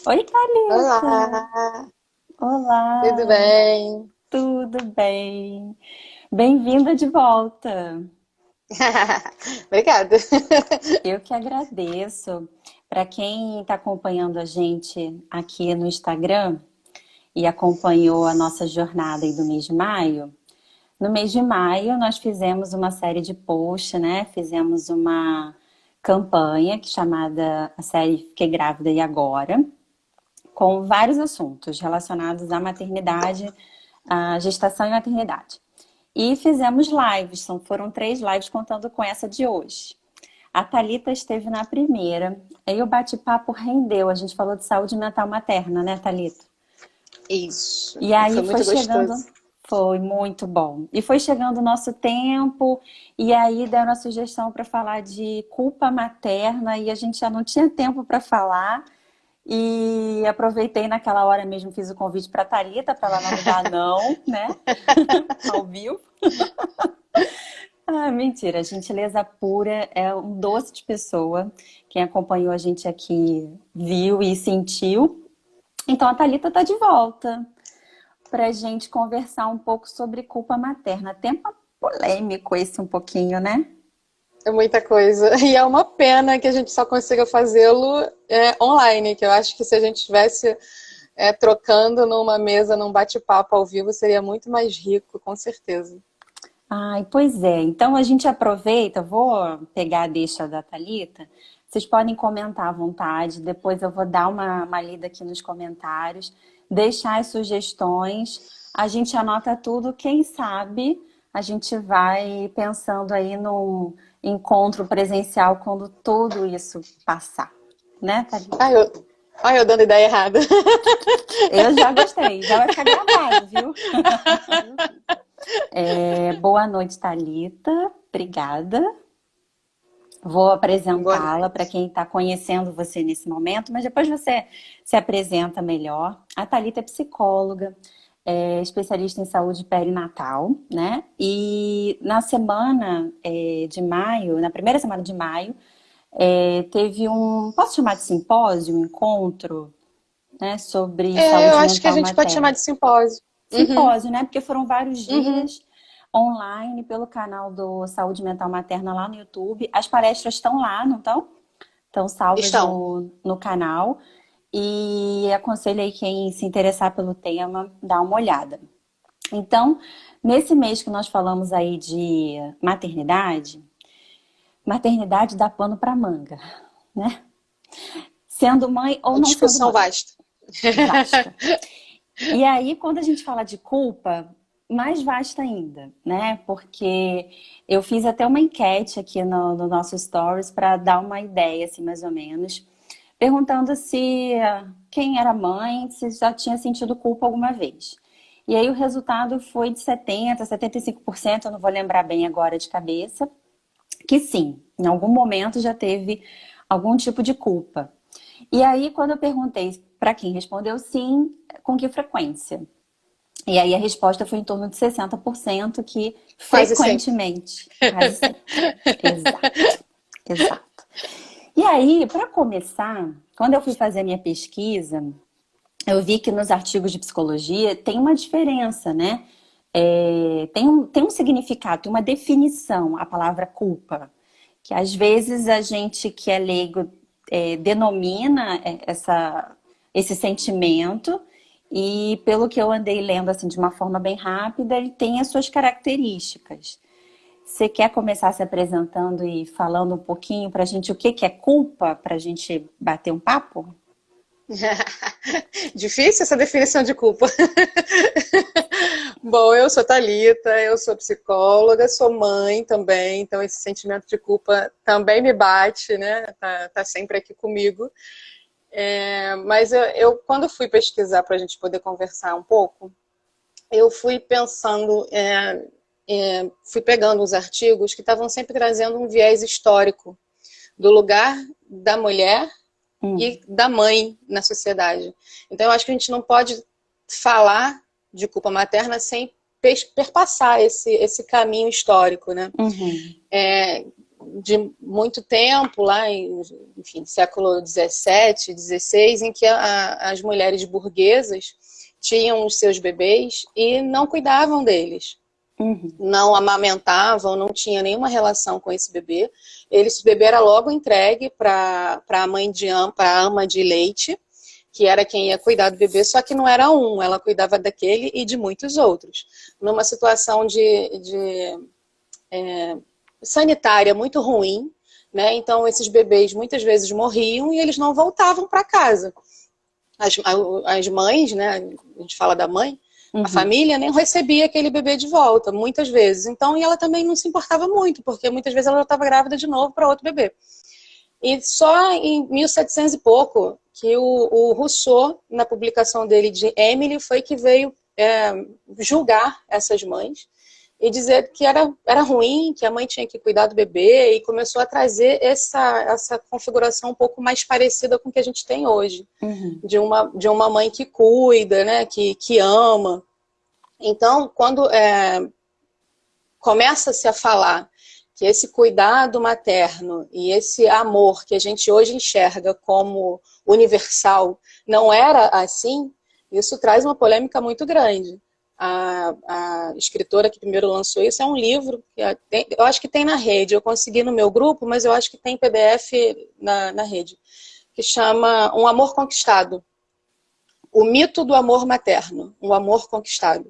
Oi, Thalita! Olá, tudo Olá, bem? tudo bem? Bem-vinda de volta. Obrigada. Eu que agradeço. Para quem está acompanhando a gente aqui no Instagram e acompanhou a nossa jornada aí do mês de maio, no mês de maio nós fizemos uma série de posts, né? Fizemos uma campanha chamada a série Fiquei Grávida e Agora, com vários assuntos relacionados à maternidade, à gestação e maternidade. E fizemos lives, foram 3 lives contando com essa de hoje. A Thalita esteve na primeira, aí o bate-papo rendeu, a gente falou de saúde mental materna, né, Thalita? Isso, E foi aí foi muito chegando, gostoso. foi muito bom. E foi chegando o nosso tempo, e aí deram a sugestão para falar de culpa materna, e a gente já não tinha tempo para falar. E aproveitei naquela hora mesmo, fiz o convite para a Thalita, para ela não me dar não, né? Ao vivo. Ah, mentira, gentileza pura, é um doce de pessoa. Quem acompanhou a gente aqui viu e sentiu. Então a Thalita tá de volta para a gente conversar um pouco sobre culpa materna. Tema polêmico esse um pouquinho, né? É muita coisa. E é uma pena que a gente só consiga fazê-lo online, que eu acho que se a gente estivesse trocando numa mesa, num bate-papo ao vivo, seria muito mais rico, com certeza. Ai, pois é. Então a gente aproveita, vou pegar a deixa da Thalita. Vocês podem comentar à vontade, depois eu vou dar uma lida aqui nos comentários, deixar as sugestões, a gente anota tudo, quem sabe a gente vai pensando aí num encontro presencial quando tudo isso passar, né, Thalita? Ai, eu dando ideia errada. Eu já gostei, já vai ficar gravado, viu? Boa noite, Thalita. Obrigada. Vou Boa apresentá-la para noite. quem está conhecendo você nesse momento, mas depois você se apresenta melhor. A Thalita é psicóloga, é especialista em saúde perinatal, né? E na semana de maio, na primeira semana de maio, teve posso chamar de simpósio, um encontro, né, sobre Eu saúde acho que a mental gente pode chamar materna. de simpósio. Uhum, Simpósio, né? Porque foram vários uhum. dias online pelo canal do Saúde Mental Materna lá no YouTube. As palestras estão lá, não estão? Estão salvas Estão. no canal. E aconselho aí quem se interessar pelo tema, dar uma olhada. Então, nesse mês que nós falamos aí de maternidade, maternidade dá pano para manga, né? Sendo mãe ou Uma não sendo discussão mãe. vasta. Vasta. E aí, quando a gente fala de culpa, mais vasta ainda, né? Porque eu fiz até uma enquete aqui no nosso Stories para dar uma ideia, assim, mais ou menos, perguntando se quem era mãe, se já tinha sentido culpa alguma vez. E aí o resultado foi de 70, 75%, eu não vou lembrar bem agora de cabeça, que sim, em algum momento já teve algum tipo de culpa. E aí, quando eu perguntei para quem respondeu sim, com que frequência? E aí a resposta foi em torno de 60% que Quase sempre. frequentemente, quase sempre. Exato, exato. E aí, para começar, quando eu fui fazer a minha pesquisa, eu vi que nos artigos de psicologia tem uma diferença, né? Tem um significado, tem uma definição, a palavra culpa, que às vezes a gente que é leigo denomina esse sentimento e pelo que eu andei lendo assim de uma forma bem rápida, ele tem as suas características. Você quer começar se apresentando e falando um pouquinho para a gente o que que é culpa, para a gente bater um papo? Difícil essa definição de culpa. Bom, eu sou Thalita, eu sou psicóloga, sou mãe também, então esse sentimento de culpa também me bate, né? Tá sempre aqui comigo. Mas quando fui pesquisar para a gente poder conversar um pouco, eu fui pensando, fui pegando os artigos que estavam sempre trazendo um viés histórico do lugar da mulher e Hum, da mãe na sociedade. Então, eu acho que a gente não pode falar de culpa materna sem perpassar esse caminho histórico, né? uhum, de muito tempo, lá em, enfim, século XVII, XVI, em que as mulheres burguesas tinham os seus bebês e não cuidavam deles. Uhum. Não amamentavam, não tinha nenhuma relação com esse bebê. Esse bebê era logo entregue para a mãe para a ama de leite, que era quem ia cuidar do bebê, só que não era um, ela cuidava daquele e de muitos outros. Numa situação de sanitária muito ruim, né? Então esses bebês muitas vezes morriam e eles não voltavam para casa. As mães, né? A gente fala da mãe, a Uhum. família nem recebia aquele bebê de volta, muitas vezes. Então, e ela também não se importava muito, porque muitas vezes ela já estava grávida de novo para outro bebê. E só em 1700 e pouco que o Rousseau, na publicação dele de Emily, foi que veio julgar essas mães e dizer que era ruim, que a mãe tinha que cuidar do bebê, e começou a trazer essa configuração um pouco mais parecida com o que a gente tem hoje, Uhum. de uma mãe que cuida, né, que ama. Então, quando começa-se a falar que esse cuidado materno e esse amor que a gente hoje enxerga como universal não era assim, isso traz uma polêmica muito grande. A escritora que primeiro lançou isso é um livro, eu acho que tem na rede, eu consegui no meu grupo, mas eu acho que tem PDF na rede, que chama Um Amor Conquistado. O mito do amor materno, um amor conquistado.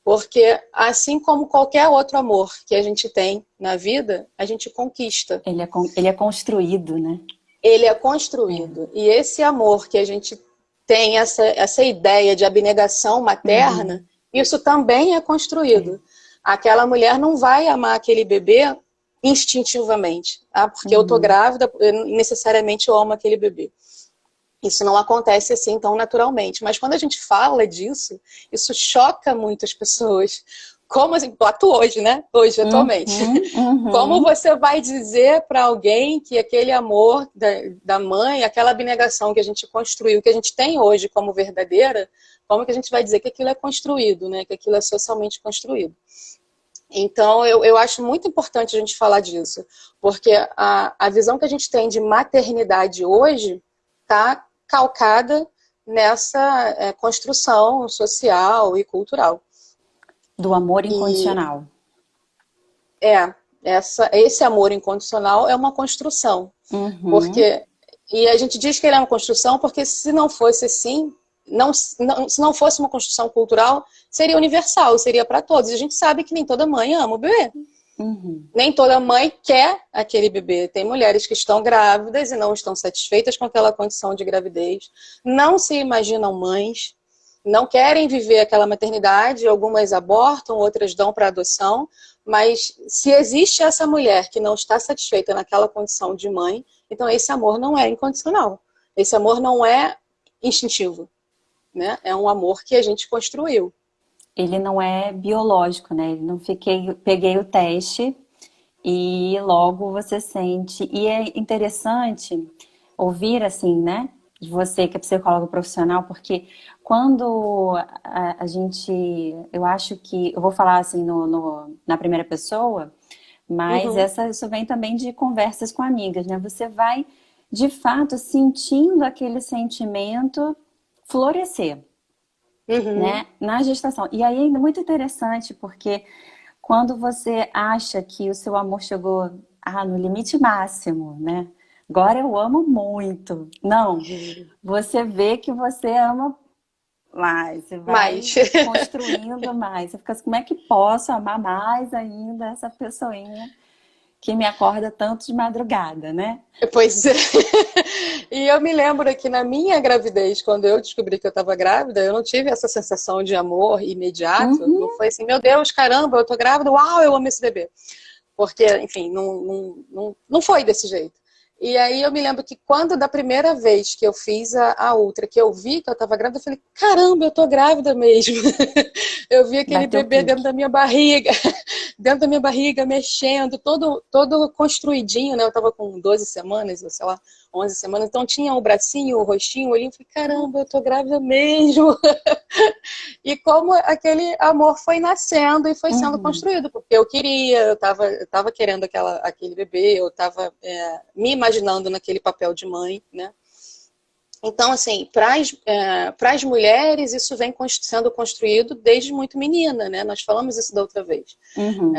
Porque, assim como qualquer outro amor que a gente tem na vida, a gente conquista. Ele é construído, né? Ele é É. construído. E esse amor que a gente tem, essa ideia de abnegação materna, Uhum. isso também é É. construído. Aquela mulher não vai amar aquele bebê instintivamente. Ah, porque eu tô Uhum. grávida, necessariamente eu amo aquele bebê. Isso não acontece assim tão naturalmente. Mas quando a gente fala disso, isso choca muitas pessoas. Como assim, hoje, né? Hoje, atualmente. Uhum. Como Uhum. você vai dizer para alguém que aquele amor da mãe, aquela abnegação que a gente construiu, que a gente tem hoje como verdadeira, como que a gente vai dizer que aquilo é construído, né? Que aquilo é socialmente construído? Então, eu acho muito importante a gente falar disso, porque a visão que a gente tem de maternidade hoje está calcada nessa construção social e cultural. Do amor E incondicional. esse amor incondicional é uma construção, Uhum. porque e a gente diz que ele é uma construção porque se não fosse assim, se não fosse uma construção cultural, seria universal, seria para todos. E a gente sabe que nem toda mãe ama o bebê. Uhum. Nem toda mãe quer aquele bebê. Tem mulheres que estão grávidas e não estão satisfeitas com aquela condição de gravidez, não se imaginam mães, não querem viver aquela maternidade, algumas abortam, outras dão para adoção, mas se existe essa mulher que não está satisfeita naquela condição de mãe, então esse amor não é incondicional. Esse amor não é instintivo, né? É um amor que a gente construiu. Ele não é biológico, né? Ele não peguei o teste e logo você sente. E é interessante ouvir assim, né? De você que é psicólogo profissional, porque quando a gente, eu acho que, eu vou falar assim na primeira pessoa, mas Uhum, isso vem também de conversas com amigas, né? Você vai de fato sentindo aquele sentimento florescer, uhum, né, na gestação. E aí é muito interessante porque quando você acha que o seu amor chegou no limite máximo, né? Agora eu amo muito. Não, você vê que você ama mais, você vai mas construindo mais. Você fica assim, como é que posso amar mais ainda essa pessoinha que me acorda tanto de madrugada, né? pois é. E eu me lembro que na minha gravidez, quando eu descobri que eu estava grávida, eu não tive essa sensação de amor imediato. Não Uhum. foi assim, meu Deus, caramba, eu tô grávida, uau, eu amo esse bebê. Porque, enfim, não foi desse jeito. E aí eu me lembro que quando da primeira vez que eu fiz a ultra, que eu vi que eu estava grávida, eu falei, caramba, eu tô grávida mesmo. Eu vi aquele Bateu o bebê dentro clique. da minha barriga, dentro da minha barriga, mexendo, todo construidinho, né? Eu tava com 12 semanas, ou sei lá, 11 semanas, então tinha o bracinho, o rostinho, o olhinho, eu falei, caramba, eu tô grávida mesmo. e como aquele amor foi nascendo e foi sendo Uhum. construído, porque eu tava querendo aquele bebê, eu estava me imaginando naquele papel de mãe, né? Então, assim, para as mulheres, isso vem sendo construído desde muito menina, né? Nós falamos isso da outra vez. Uhum.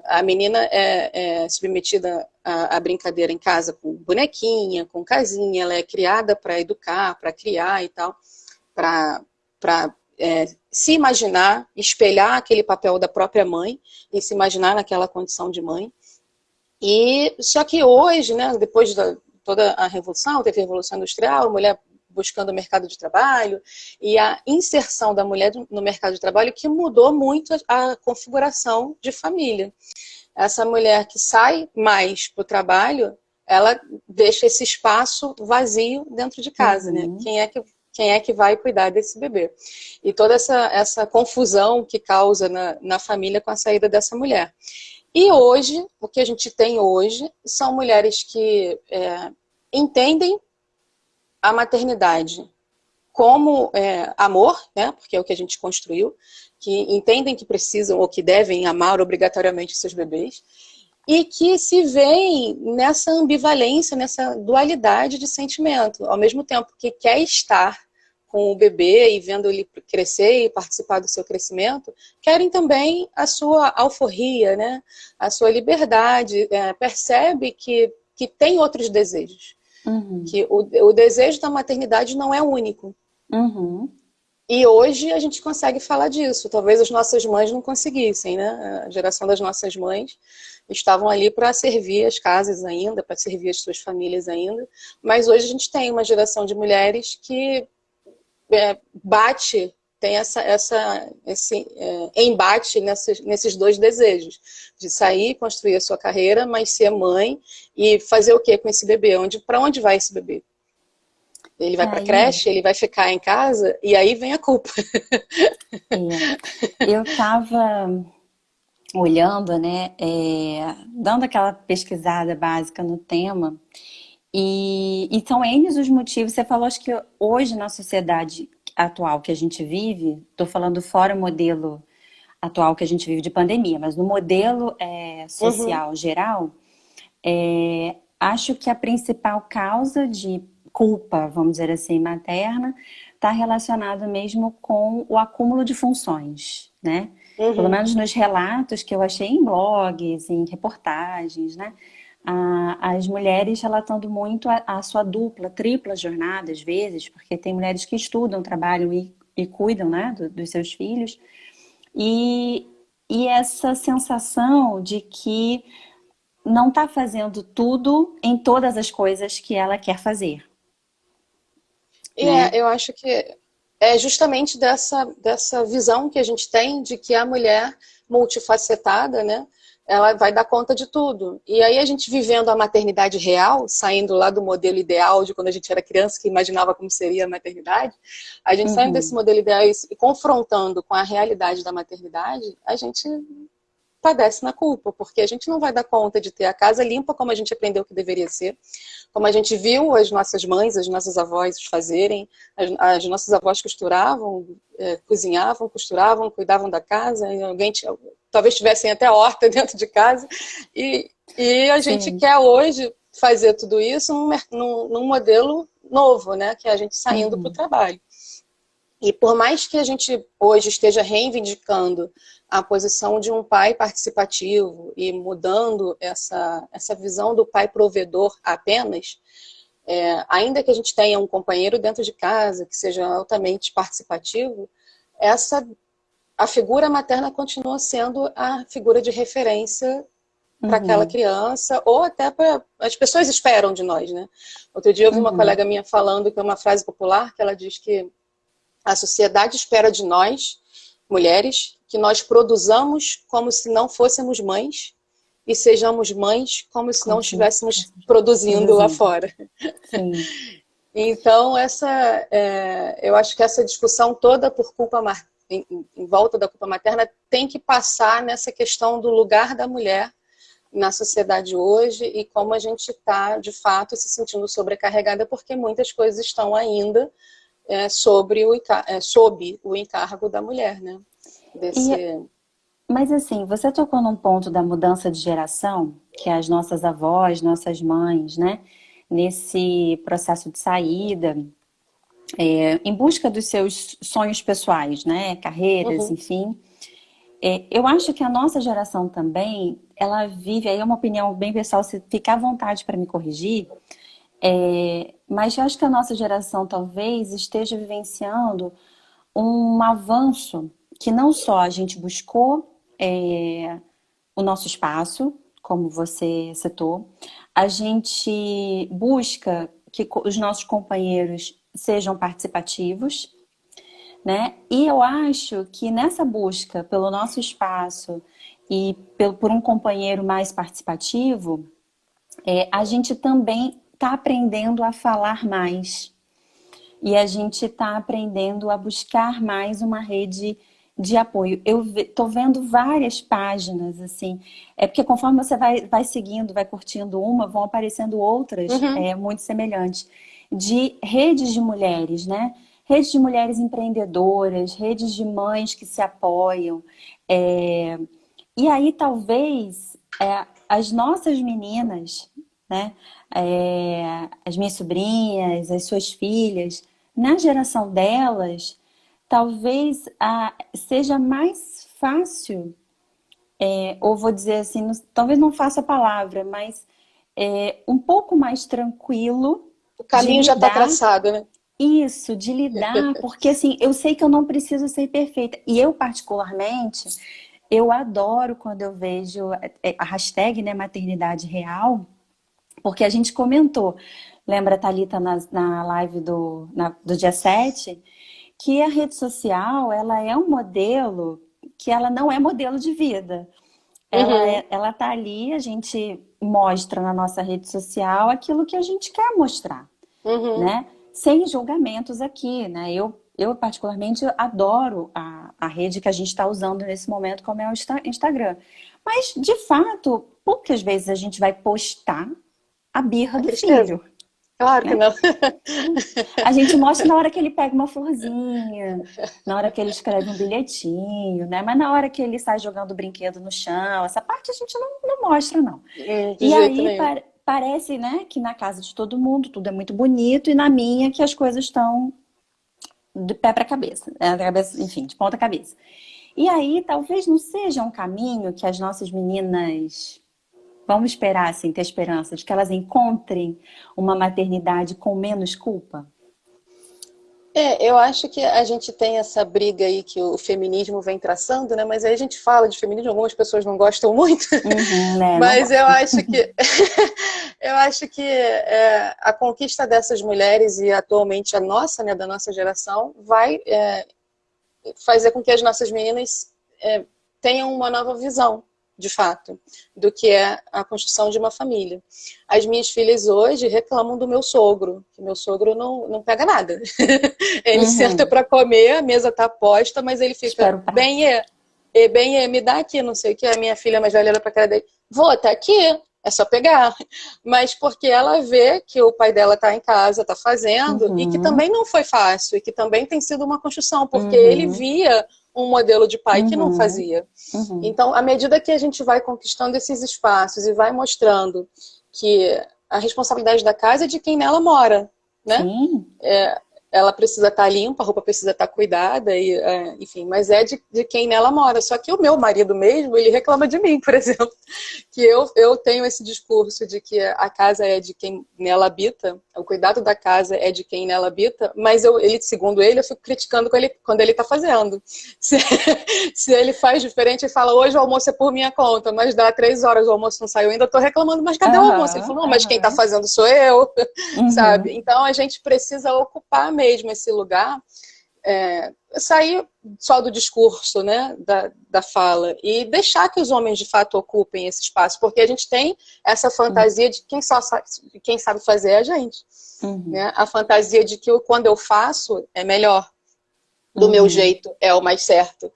A menina é submetida à brincadeira em casa com bonequinha, com casinha, ela é criada para educar, para criar e tal, para se imaginar, espelhar aquele papel da própria mãe e se imaginar naquela condição de mãe. E só que hoje, né, depois da toda a revolução, teve a revolução industrial, a mulher buscando o mercado de trabalho e a inserção da mulher no mercado de trabalho que mudou muito a configuração de família. Essa mulher que sai mais para o trabalho, ela deixa esse espaço vazio dentro de casa, né? Uhum. Quem é que vai cuidar desse bebê? E toda essa confusão que causa na família com a saída dessa mulher. E hoje, o que a gente tem hoje, são mulheres que entendem a maternidade como amor, né? Porque é o que a gente construiu, que entendem que precisam ou que devem amar obrigatoriamente seus bebês, e que se veem nessa ambivalência, nessa dualidade de sentimento, ao mesmo tempo que quer estar com o bebê e vendo ele crescer e participar do seu crescimento, querem também a sua alforria, né? A sua liberdade, percebe que tem outros desejos, Uhum. que o desejo da maternidade não é único. Uhum. E hoje a gente consegue falar disso. Talvez as nossas mães não conseguissem, né? A geração das nossas mães estavam ali para servir as casas ainda, para servir as suas famílias ainda. Mas hoje a gente tem uma geração de mulheres que bate, tem esse embate nesses dois desejos, de sair, construir a sua carreira, mas ser mãe e fazer o que com esse bebê? Para onde vai esse bebê? Ele vai para Aí, creche, ele vai ficar em casa, e aí vem a culpa. é, eu estava olhando, né, dando aquela pesquisada básica no tema, e são N os motivos. Você falou, acho que hoje na sociedade atual que a gente vive, estou falando fora o modelo atual que a gente vive de pandemia, mas no modelo Uhum. social geral, acho que a principal causa de culpa, vamos dizer assim, materna, está relacionada mesmo com o acúmulo de funções, né? Pelo Uhum. menos nos relatos que eu achei em blogs, em reportagens, né? As mulheres relatando muito a sua dupla, tripla jornada, às vezes, porque tem mulheres que estudam, trabalham e cuidam, né, dos seus filhos, e, e essa sensação de que não está fazendo tudo em todas as coisas que ela quer fazer, E né? eu acho que é justamente dessa visão que a gente tem de que a mulher multifacetada, né, ela vai dar conta de tudo. E aí a gente vivendo a maternidade real, saindo lá do modelo ideal de quando a gente era criança, que imaginava como seria a maternidade, a gente saindo desse Uhum, modelo ideal e confrontando com a realidade da maternidade, a gente padece na culpa, porque a gente não vai dar conta de ter a casa limpa como a gente aprendeu que deveria ser, como a gente viu as nossas mães, as nossas avós fazerem. As nossas avós costuravam, cozinhavam, costuravam, cuidavam da casa, e talvez tivessem até horta dentro de casa, e a gente sim. quer hoje fazer tudo isso num modelo novo, né, que é a gente saindo para o Uhum, trabalho. E por mais que a gente hoje esteja reivindicando a posição de um pai participativo e mudando essa visão do pai provedor apenas, ainda que a gente tenha um companheiro dentro de casa que seja altamente participativo, essa a figura materna continua sendo a figura de referência para aquela uhum, criança ou até para as pessoas esperam de nós, né? Outro dia eu vi uma uhum. colega minha falando que é uma frase popular que ela diz que a sociedade espera de nós, mulheres, que nós produzamos como se não fôssemos mães e sejamos mães como se não Como se não estivéssemos estivéssemos produzindo lá produzindo. fora. Sim. Então, eu acho que essa discussão toda por em volta da culpa materna tem que passar nessa questão do lugar da mulher na sociedade hoje e como a gente está, de fato, se sentindo sobrecarregada porque muitas coisas estão ainda sob o encargo da mulher, né? E, Desse... mas assim, você tocou num ponto da mudança de geração, que as nossas avós, nossas mães, né? Nesse processo de saída, em busca dos seus sonhos pessoais, né? Carreiras, Uhum, enfim. Eu acho que a nossa geração também, ela vive, aí é uma opinião bem pessoal, se ficar à vontade para me corrigir, mas eu acho que a nossa geração talvez esteja vivenciando um avanço que não só a gente buscou o nosso espaço, como você citou, a gente busca que os nossos companheiros sejam participativos, né? E eu acho que nessa busca pelo nosso espaço e por um companheiro mais participativo, a gente também está aprendendo a falar mais. E a gente está aprendendo a buscar mais uma rede de apoio. Eu estou vendo várias páginas, assim. É porque conforme você vai seguindo, vai curtindo uma, vão aparecendo outras uhum. muito semelhantes. De redes de mulheres, né? Redes de mulheres empreendedoras, redes de mães que se apoiam. É, e aí, talvez, as nossas meninas, né? As minhas sobrinhas, as suas filhas, na geração delas, talvez seja mais fácil, ou vou dizer assim, talvez não faça a palavra, mas um pouco mais tranquilo O de caminho já está lidar traçado, né? isso, de lidar, porque assim, eu sei que eu não preciso ser perfeita. E eu, particularmente, eu adoro quando eu vejo a hashtag, né, maternidade real, porque a gente comentou, lembra, Thalita, na live do dia 7, que a rede social, ela é um modelo que ela não é modelo de vida. Uhum, Ela tá ali, a gente mostra na nossa rede social aquilo que a gente quer mostrar, uhum. né? Sem julgamentos aqui, né? Eu particularmente adoro a rede que a gente está usando nesse momento, como é o Instagram. Mas, de fato, poucas vezes a gente vai postar a birra A do tristeza? filho, Claro que né? não. A gente mostra na hora que ele pega uma florzinha, na hora que ele escreve um bilhetinho, né? Mas na hora que ele sai jogando o brinquedo no chão, essa parte a gente não mostra, não. De E jeito aí nenhum. parece, né, que na casa de todo mundo tudo é muito bonito e na minha que as coisas estão de pé para cabeça, né? Cabeça, enfim, de ponta cabeça. E aí talvez não seja um caminho que as nossas meninas vamos esperar, assim, ter esperança de que elas encontrem uma maternidade com menos culpa. Eu acho que a gente tem essa briga aí que o feminismo vem traçando, né? Mas aí a gente fala de feminismo, algumas pessoas não gostam muito, Uhum, né? Não mas eu gosto. acho que eu acho que a conquista dessas mulheres e atualmente a nossa, né, da nossa geração, vai fazer com que as nossas meninas tenham uma nova visão, de fato, do que é a construção de uma família. As minhas filhas hoje reclamam do meu sogro, que meu sogro não pega nada. Ele senta Uhum. para comer, a mesa tá posta, mas ele fica, Espero o prato. me dá aqui, não sei o que, a minha filha mais velha olha pra cara dele, vou, tá aqui, é só pegar. Mas porque ela vê que o pai dela tá em casa, tá fazendo, e que Uhum. também não foi fácil, e que também tem sido uma construção, porque ele Uhum. via um modelo de pai que não Uhum. fazia. Uhum. Então, à medida que a gente vai conquistando esses espaços e vai mostrando que a responsabilidade da casa é de quem nela mora, né? Sim. Ela precisa estar limpa, a roupa precisa estar cuidada, enfim, mas é de quem nela mora. Só que o meu marido mesmo, ele reclama de mim, por exemplo, que eu tenho esse discurso de que a casa é de quem nela habita, o cuidado da casa é de quem nela habita, mas ele, segundo ele, eu fico criticando quando ele está fazendo. Se, se ele faz diferente e fala, hoje o almoço é por minha conta, mas dá 3 horas o almoço não saiu, ainda estou reclamando, mas cadê o almoço? Ele Aham. falou, não, mas quem está Aham. fazendo sou eu, sabe? Uhum. Então a gente precisa ocupar mesmo esse lugar, sair só do discurso, né, da fala, e deixar que os homens de fato ocupem esse espaço, porque a gente tem essa fantasia de quem sabe fazer é a gente, Uhum. né? A fantasia de que quando eu faço é melhor, do meu Uhum. jeito é o mais certo.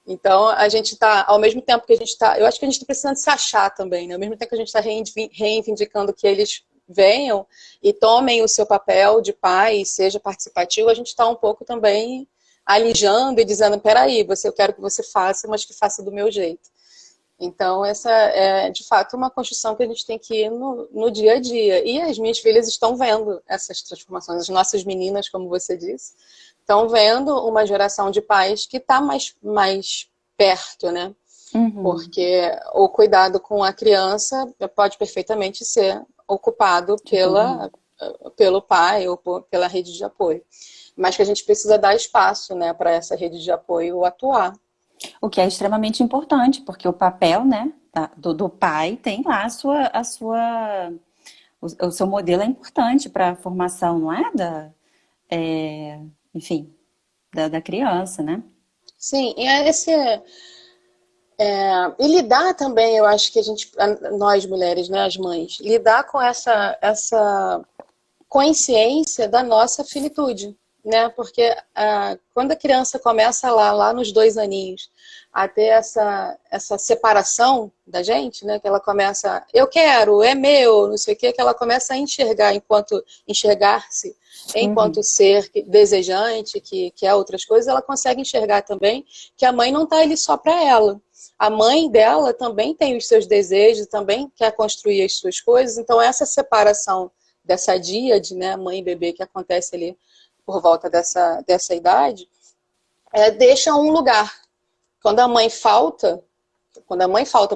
Então, a gente está, ao mesmo tempo que a gente está, eu acho que a gente está precisando se achar também, né? Ao mesmo tempo que a gente está reivindicando que eles venham e tomem o seu papel de pai, seja participativo, a gente está um pouco também alijando e dizendo, peraí, eu quero que você faça, mas que faça do meu jeito. Então, essa é, de fato, uma construção que a gente tem que ir no dia a dia. E as minhas filhas estão vendo essas transformações. As nossas meninas, como você disse, estão vendo uma geração de pais que está mais perto, né? Uhum. Porque o cuidado com a criança pode perfeitamente ser ocupado De todo mundo. pelo pai ou pela rede de apoio. Mas que a gente precisa dar espaço, né, para essa rede de apoio atuar. O que é extremamente importante, porque o papel, né, do pai tem lá o seu modelo é importante para a formação, não é? Enfim, da criança, né? Sim, e e lidar também, eu acho que nós mulheres, né, as mães, lidar com essa consciência da nossa finitude, né? Porque quando a criança começa lá nos 2 aninhos, a ter essa separação da gente, né? Que ela começa, eu quero, é meu, não sei o quê, que ela começa a enxergar-se enquanto Uhum, ser desejante, que quer outras coisas, ela consegue enxergar também que a mãe não está ali só para ela. A mãe dela também tem os seus desejos, também quer construir as suas coisas, então essa separação dessa díade, né, mãe e bebê, que acontece ali por volta dessa idade, deixa um lugar. Quando a mãe falta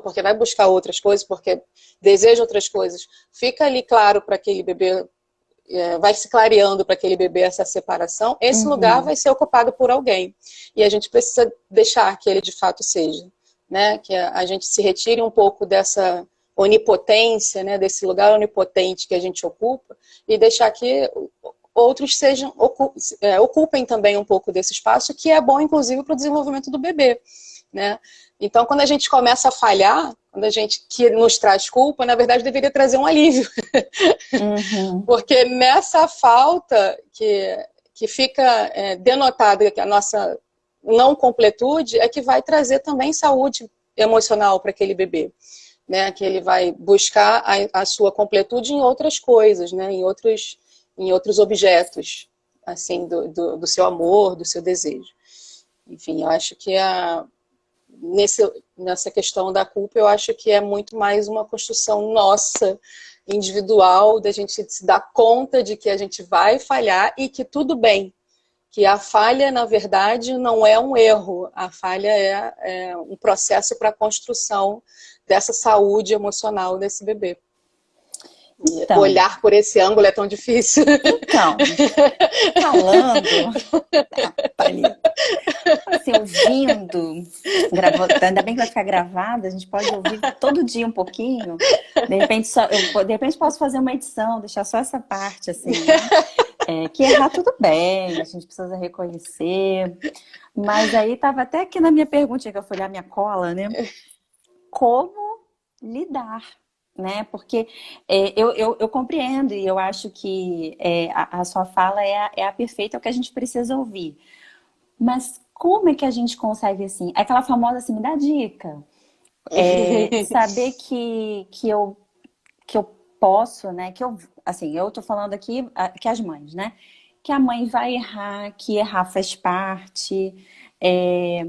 porque vai buscar outras coisas, porque deseja outras coisas, fica ali claro para aquele bebê, vai se clareando para aquele bebê essa separação, esse lugar uhum. vai ser ocupado por alguém. E a gente precisa deixar que ele de fato seja, né? Que a gente se retire um pouco dessa onipotência, né? Desse lugar onipotente que a gente ocupa e deixar que outros ocupem também um pouco desse espaço, que é bom, inclusive, para o desenvolvimento do bebê, né? Então, quando a gente começa a falhar, que nos traz culpa, na verdade, deveria trazer um alívio. Uhum. Porque nessa falta que fica denotada que a nossa não completude é que vai trazer também saúde emocional para aquele bebê, né? Que ele vai buscar a sua completude em outras coisas, né? Em outros objetos, assim, do seu amor, do seu desejo. Enfim, eu acho que nessa questão da culpa, eu acho que é muito mais uma construção nossa, individual, da gente se dar conta de que a gente vai falhar e que tudo bem, que a falha, na verdade, não é um erro, a falha é um processo para a construção dessa saúde emocional desse bebê. E Então, olhar por esse ângulo é tão difícil. então, falando, Thalita, assim, ouvindo, ainda bem que vai ficar gravada, a gente pode ouvir todo dia um pouquinho. De repente, de repente posso fazer uma edição, deixar só essa parte, assim, né? Que errar tudo bem, a gente precisa reconhecer. Mas aí estava até aqui na minha pergunta, que eu fui olhar minha cola, né? Como lidar, né? Porque eu compreendo e eu acho que a sua fala é a perfeita, é o que a gente precisa ouvir. Mas como é que a gente consegue, assim, aquela famosa assim, me dá dica. Saber que eu posso, né? Que eu, assim, eu tô falando aqui que as mães, né? Que a mãe vai errar, que errar faz parte. É,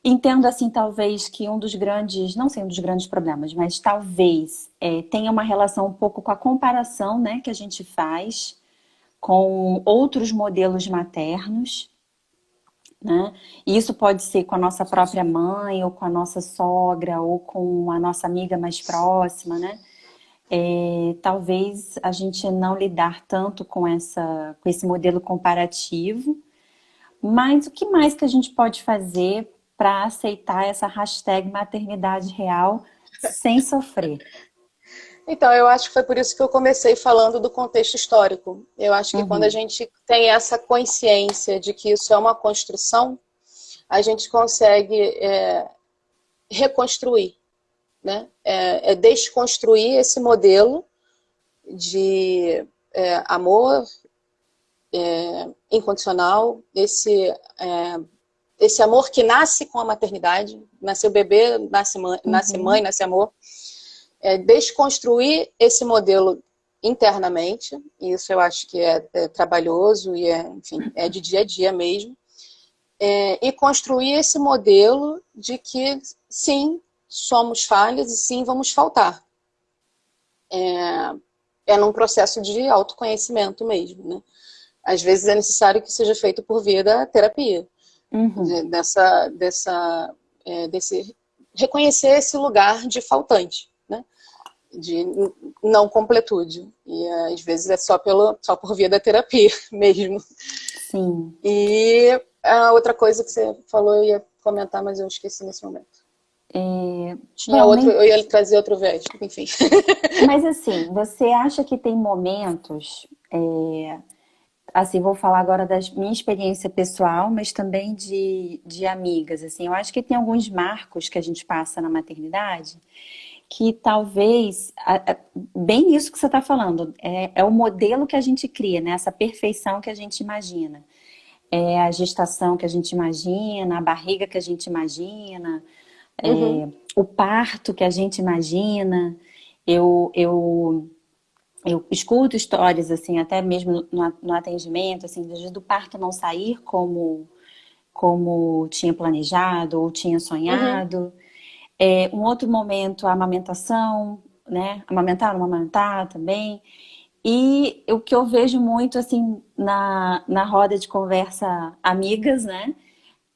entendo, assim, talvez que um dos grandes, não sei um dos grandes problemas, mas talvez tenha uma relação um pouco com a comparação, né? Que a gente faz com outros modelos maternos, né? E isso pode ser com a nossa própria mãe, ou com a nossa sogra, ou com a nossa amiga mais próxima, né? Talvez a gente não lidar tanto com esse modelo comparativo, mas o que mais que a gente pode fazer para aceitar essa hashtag maternidade real sem sofrer? Então, eu acho que foi por isso que eu comecei falando do contexto histórico. Eu acho que quando a Uhum, gente tem essa consciência de que isso é uma construção, a gente consegue reconstruir, né? Desconstruir esse modelo de amor incondicional, esse amor que nasce com a maternidade, nasce o bebê, nasce mãe, uhum, nasce amor, desconstruir esse modelo internamente, e isso eu acho que é trabalhoso e enfim, é de dia a dia mesmo, e construir esse modelo de que sim, somos falhas e sim, vamos faltar. É num processo de autoconhecimento mesmo, né? Às vezes é necessário que seja feito por via da terapia, Uhum. desse reconhecer esse lugar de faltante, né? De não completude. E às vezes é só por via da terapia mesmo. Sim. E a outra coisa que você falou, eu ia comentar, mas eu esqueci nesse momento. Tinha Bom, outro, nem. eu ia trazer outro viés, enfim. Mas assim, você acha que tem momentos, assim, vou falar agora da minha experiência pessoal, mas também de amigas, assim, eu acho que tem alguns marcos que a gente passa na maternidade que talvez, bem isso que você está falando, é o modelo que a gente cria, né? Essa perfeição que a gente imagina. É a gestação que a gente imagina, a barriga que a gente imagina, Uhum, o parto que a gente imagina. Eu, eu, eu escuto histórias, assim, até mesmo no atendimento, assim, do parto não sair como tinha planejado ou tinha uhum, sonhado. Um outro momento, a amamentação, né? Amamentar, não amamentar também. E o que eu vejo muito, assim, na roda de conversa amigas, né?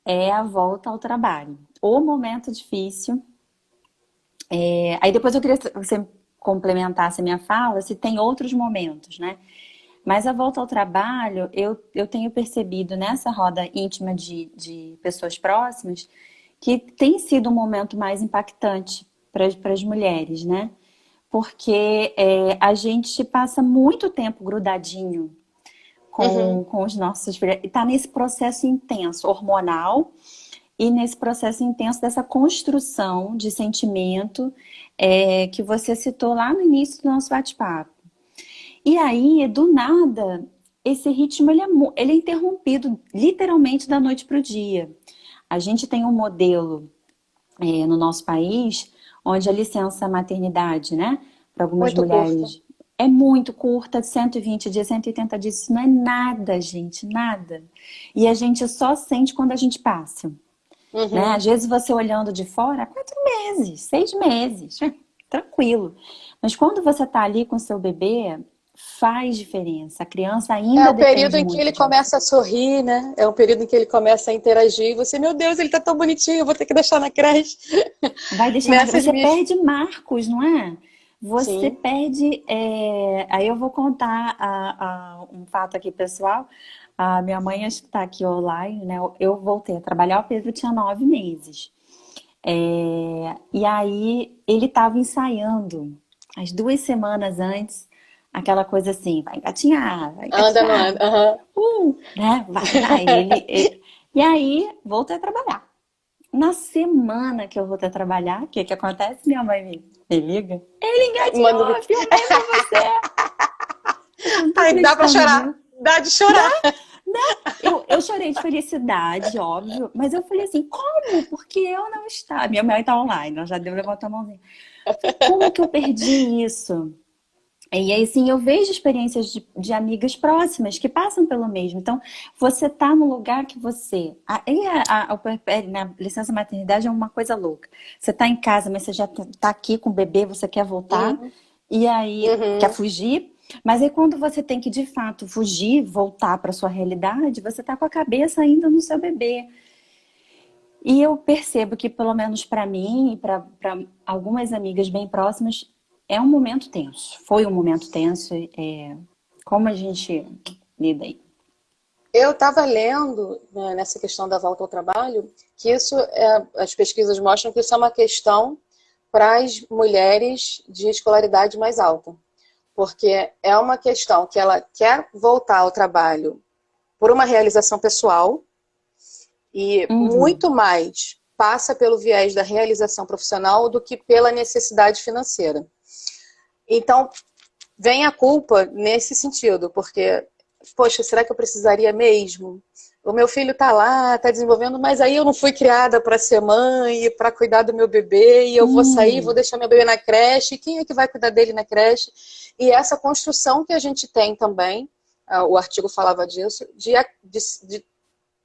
É a volta ao trabalho. O momento difícil. Aí depois eu queria que você complementasse a minha fala, se tem outros momentos, né? Mas a volta ao trabalho, eu tenho percebido nessa roda íntima de pessoas próximas que tem sido um momento mais impactante para as mulheres, né? Porque a gente passa muito tempo grudadinho uhum. com os nossos filhos. E está nesse processo intenso, hormonal, e nesse processo intenso dessa construção de sentimento que você citou lá no início do nosso bate-papo. E aí, do nada, esse ritmo ele é interrompido literalmente da noite para o dia. A gente tem um modelo no nosso país onde a licença maternidade, né, para algumas Muito curta. mulheres é muito curta, de 120 dias, 180 dias, isso não é nada, gente, nada. E a gente só sente quando a gente passa, né? Uhum. Às vezes você olhando de fora, 4 meses, 6 meses, tranquilo. Mas quando você está ali com seu bebê, faz diferença. A criança É ainda o período depende em que muito ele de você. começa a sorrir, né? É o período em que ele começa a interagir. E você, meu Deus, ele tá tão bonitinho, eu vou ter que deixar na creche. Vai deixar Nessas você bichas. perde marcos, não é? Você Sim. perde. Aí eu vou contar um fato aqui pessoal. A minha mãe acho que está aqui online, né? Eu voltei a trabalhar, o Pedro tinha 9 meses. E aí ele estava ensaiando, as 2 semanas antes, aquela coisa assim, vai Anda, não engatinhar, anda. Aham. né? Vai. E aí voltei a trabalhar. Na semana que eu voltei a trabalhar, o que que acontece? Minha mãe me liga. Ele Manda. engatinhou, filmei pra você. Você não tá Ai, dá pra acreditando chorar. nisso? Dá de chorar. Eu chorei de felicidade, óbvio, mas eu falei assim, como? Porque eu não estava. Minha mãe tá online, ela já deu levantar a mãozinha. Falei, como que eu perdi isso? E aí, sim, eu vejo experiências de amigas próximas que passam pelo mesmo. Então, você tá no lugar que você. O puerpério, né, licença maternidade é uma coisa louca. Você tá em casa, mas você já tá aqui com o bebê, você quer voltar, Uhum. e aí quer Uhum. fugir. Mas aí, quando você tem que de fato fugir, voltar para sua realidade, você tá com a cabeça ainda no seu bebê. E eu percebo que, pelo menos para mim e para algumas amigas bem próximas, é um momento tenso. Foi um momento tenso. Como a gente lida aí? Eu estava lendo, né, nessa questão da volta ao trabalho, que as pesquisas mostram que isso é uma questão para as mulheres de escolaridade mais alta, porque é uma questão que ela quer voltar ao trabalho por uma realização pessoal e Uhum, muito mais passa pelo viés da realização profissional do que pela necessidade financeira. Então, vem a culpa nesse sentido, porque, poxa, será que eu precisaria mesmo? o meu filho tá lá, tá desenvolvendo, mas aí eu não fui criada para ser mãe, para cuidar do meu bebê, e eu vou sair, vou Hum, deixar meu bebê na creche, e quem é que vai cuidar dele na creche? E essa construção que a gente tem também, o artigo falava disso,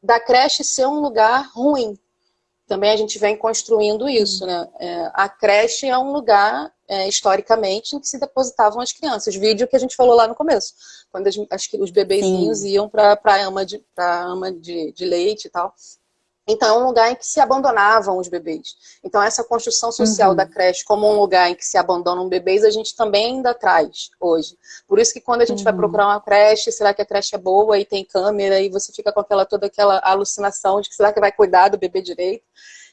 da creche ser um lugar ruim. Também a gente vem construindo isso, sim, né? A creche é um lugar, historicamente, em que se depositavam as crianças. Vídeo que a gente falou lá no começo, quando os bebezinhos sim. iam para a ama de leite e tal. Então, é um lugar em que se abandonavam os bebês. Então, essa construção social da Uhum, creche como um lugar em que se abandonam bebês, a gente também ainda traz hoje. Por isso que quando a gente vai procurar uhum. uma creche, será que a creche é boa e tem câmera e você fica com toda aquela alucinação de que será que vai cuidar do bebê direito?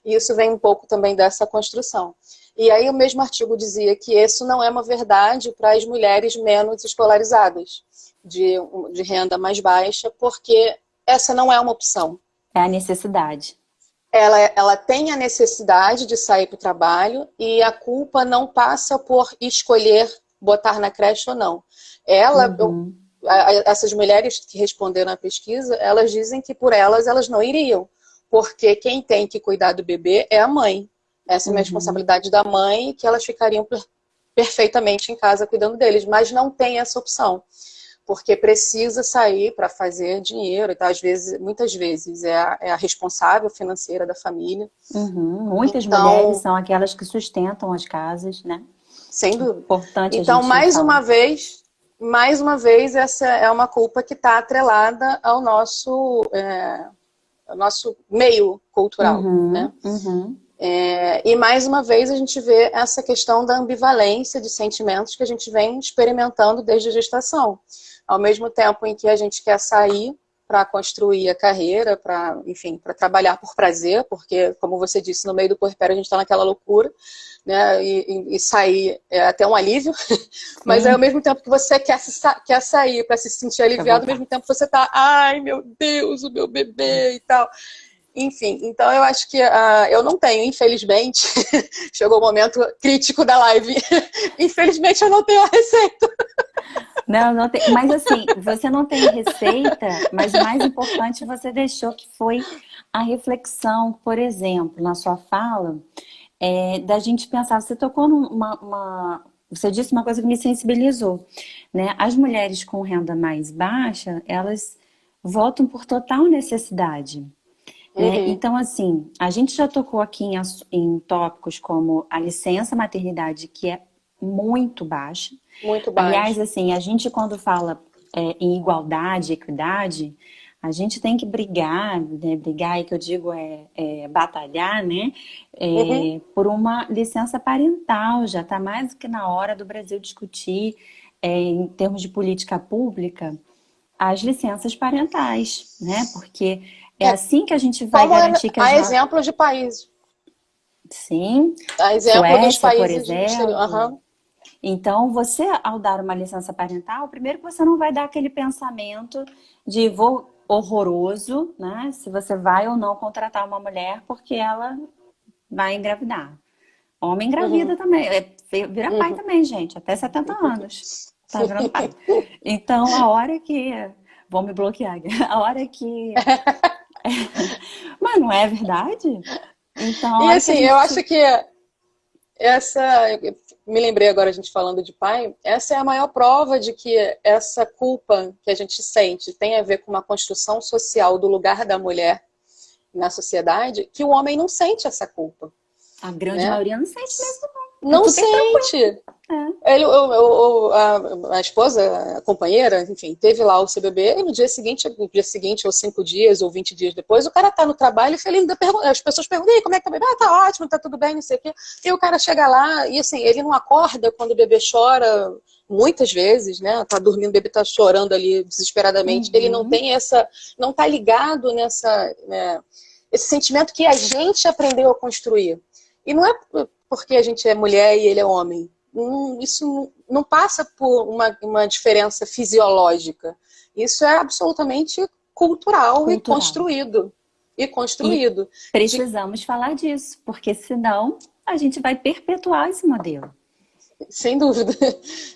E isso vem um pouco também dessa construção. E aí o mesmo artigo dizia que isso não é uma verdade para as mulheres menos escolarizadas, de renda mais baixa, porque essa não é uma opção. É a necessidade. Ela tem a necessidade de sair para o trabalho e a culpa não passa por escolher botar na creche ou não. Ela, Uhum, essas mulheres que responderam à pesquisa, elas dizem que por elas não iriam, porque quem tem que cuidar do bebê é a mãe. Essa é uma uhum. responsabilidade da mãe e que elas ficariam perfeitamente em casa cuidando deles, mas não tem essa opção porque precisa sair para fazer dinheiro, então, muitas vezes é a responsável financeira da família. Uhum. Muitas mulheres Então, são aquelas que sustentam as casas, né? sem dúvida. Importante a Então, gente falar. mais uma vez, essa é uma culpa que está atrelada ao nosso meio cultural, né? Uhum, uhum, E mais uma vez a gente vê essa questão da ambivalência de sentimentos que a gente vem experimentando desde a gestação. Ao mesmo tempo em que a gente quer sair para construir a carreira, enfim, para trabalhar por prazer, porque, como você disse, no meio do puerpério a gente está naquela loucura, né? E sair é até um alívio, mas aí, ao sim, mesmo tempo que você quer sair para se sentir quer aliviado, ao voltar. mesmo tempo você está, ai meu Deus, o meu bebê e tal. Enfim, então eu acho que eu não tenho, infelizmente, chegou o momento crítico da live. Infelizmente eu não tenho a receita. Não, não tem, mas assim, você não tem a receita, mas o mais importante você deixou que foi a reflexão, por exemplo, na sua fala, da gente pensar, você tocou você disse uma coisa que me sensibilizou, né? As mulheres com renda mais baixa, elas votam por total necessidade. Né? Uhum, Então, assim, a gente já tocou aqui em tópicos como a licença maternidade, que é muito baixa. muito Aliás, baixo. assim, a gente quando fala em igualdade, equidade, a gente tem que brigar, né? Brigar, e que eu digo batalhar, né? Uhum. Por uma licença parental. Já está mais do que na hora do Brasil discutir, em termos de política pública, as licenças parentais, né? Porque é É, assim que a gente vai como garantir que as a nossas. exemplo de países. Sim, A exemplo dos Suécia, por países do exterior. exemplo. Uhum, Então, você, ao dar uma licença parental, primeiro que você não vai dar aquele pensamento de vou horroroso, né? Se você vai ou não contratar uma mulher porque ela vai engravidar. Homem engravida uhum, também, vira pai uhum. também, gente, até 70 anos. Tá virando pai. Então, a hora que. Vão me bloquear. A hora que. Mas não é verdade? Então, a E hora que a assim, eu acho gente. que me lembrei agora a gente falando de pai, essa é a maior prova de que essa culpa que a gente sente tem a ver com uma construção social do lugar da mulher na sociedade, que o homem não sente essa culpa, A grande né? maioria não sente mesmo, não. É Não super tranquilo. sente. É. A esposa, a companheira, enfim, teve lá o seu bebê e no dia seguinte, ou 5 dias, ou 20 dias depois, o cara tá no trabalho e as pessoas perguntam, e aí, como é que tá o bebê? Ah, tá ótimo, tá tudo bem, não sei o quê. E o cara chega lá e assim, ele não acorda quando o bebê chora, muitas vezes, né? Tá dormindo, o bebê tá chorando ali desesperadamente. Ele não Uhum. tem não tá ligado né, esse sentimento que a gente aprendeu a construir. E não é porque a gente é mulher e ele é homem. Isso não passa por uma diferença fisiológica. Isso é absolutamente cultural e Cultural. construído. E E construído. De, precisamos falar disso, porque senão a gente vai perpetuar esse modelo. sem dúvida,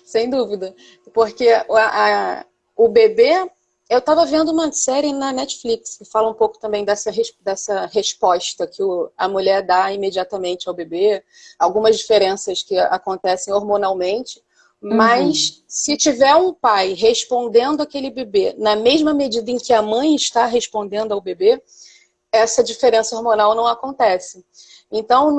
sem dúvida. Porque o bebê Eu estava vendo uma série na Netflix que fala um pouco também dessa resposta que a mulher dá imediatamente ao bebê, algumas diferenças que acontecem hormonalmente, Uhum. mas se tiver um pai respondendo aquele bebê na mesma medida em que a mãe está respondendo ao bebê, essa diferença hormonal não acontece. Então,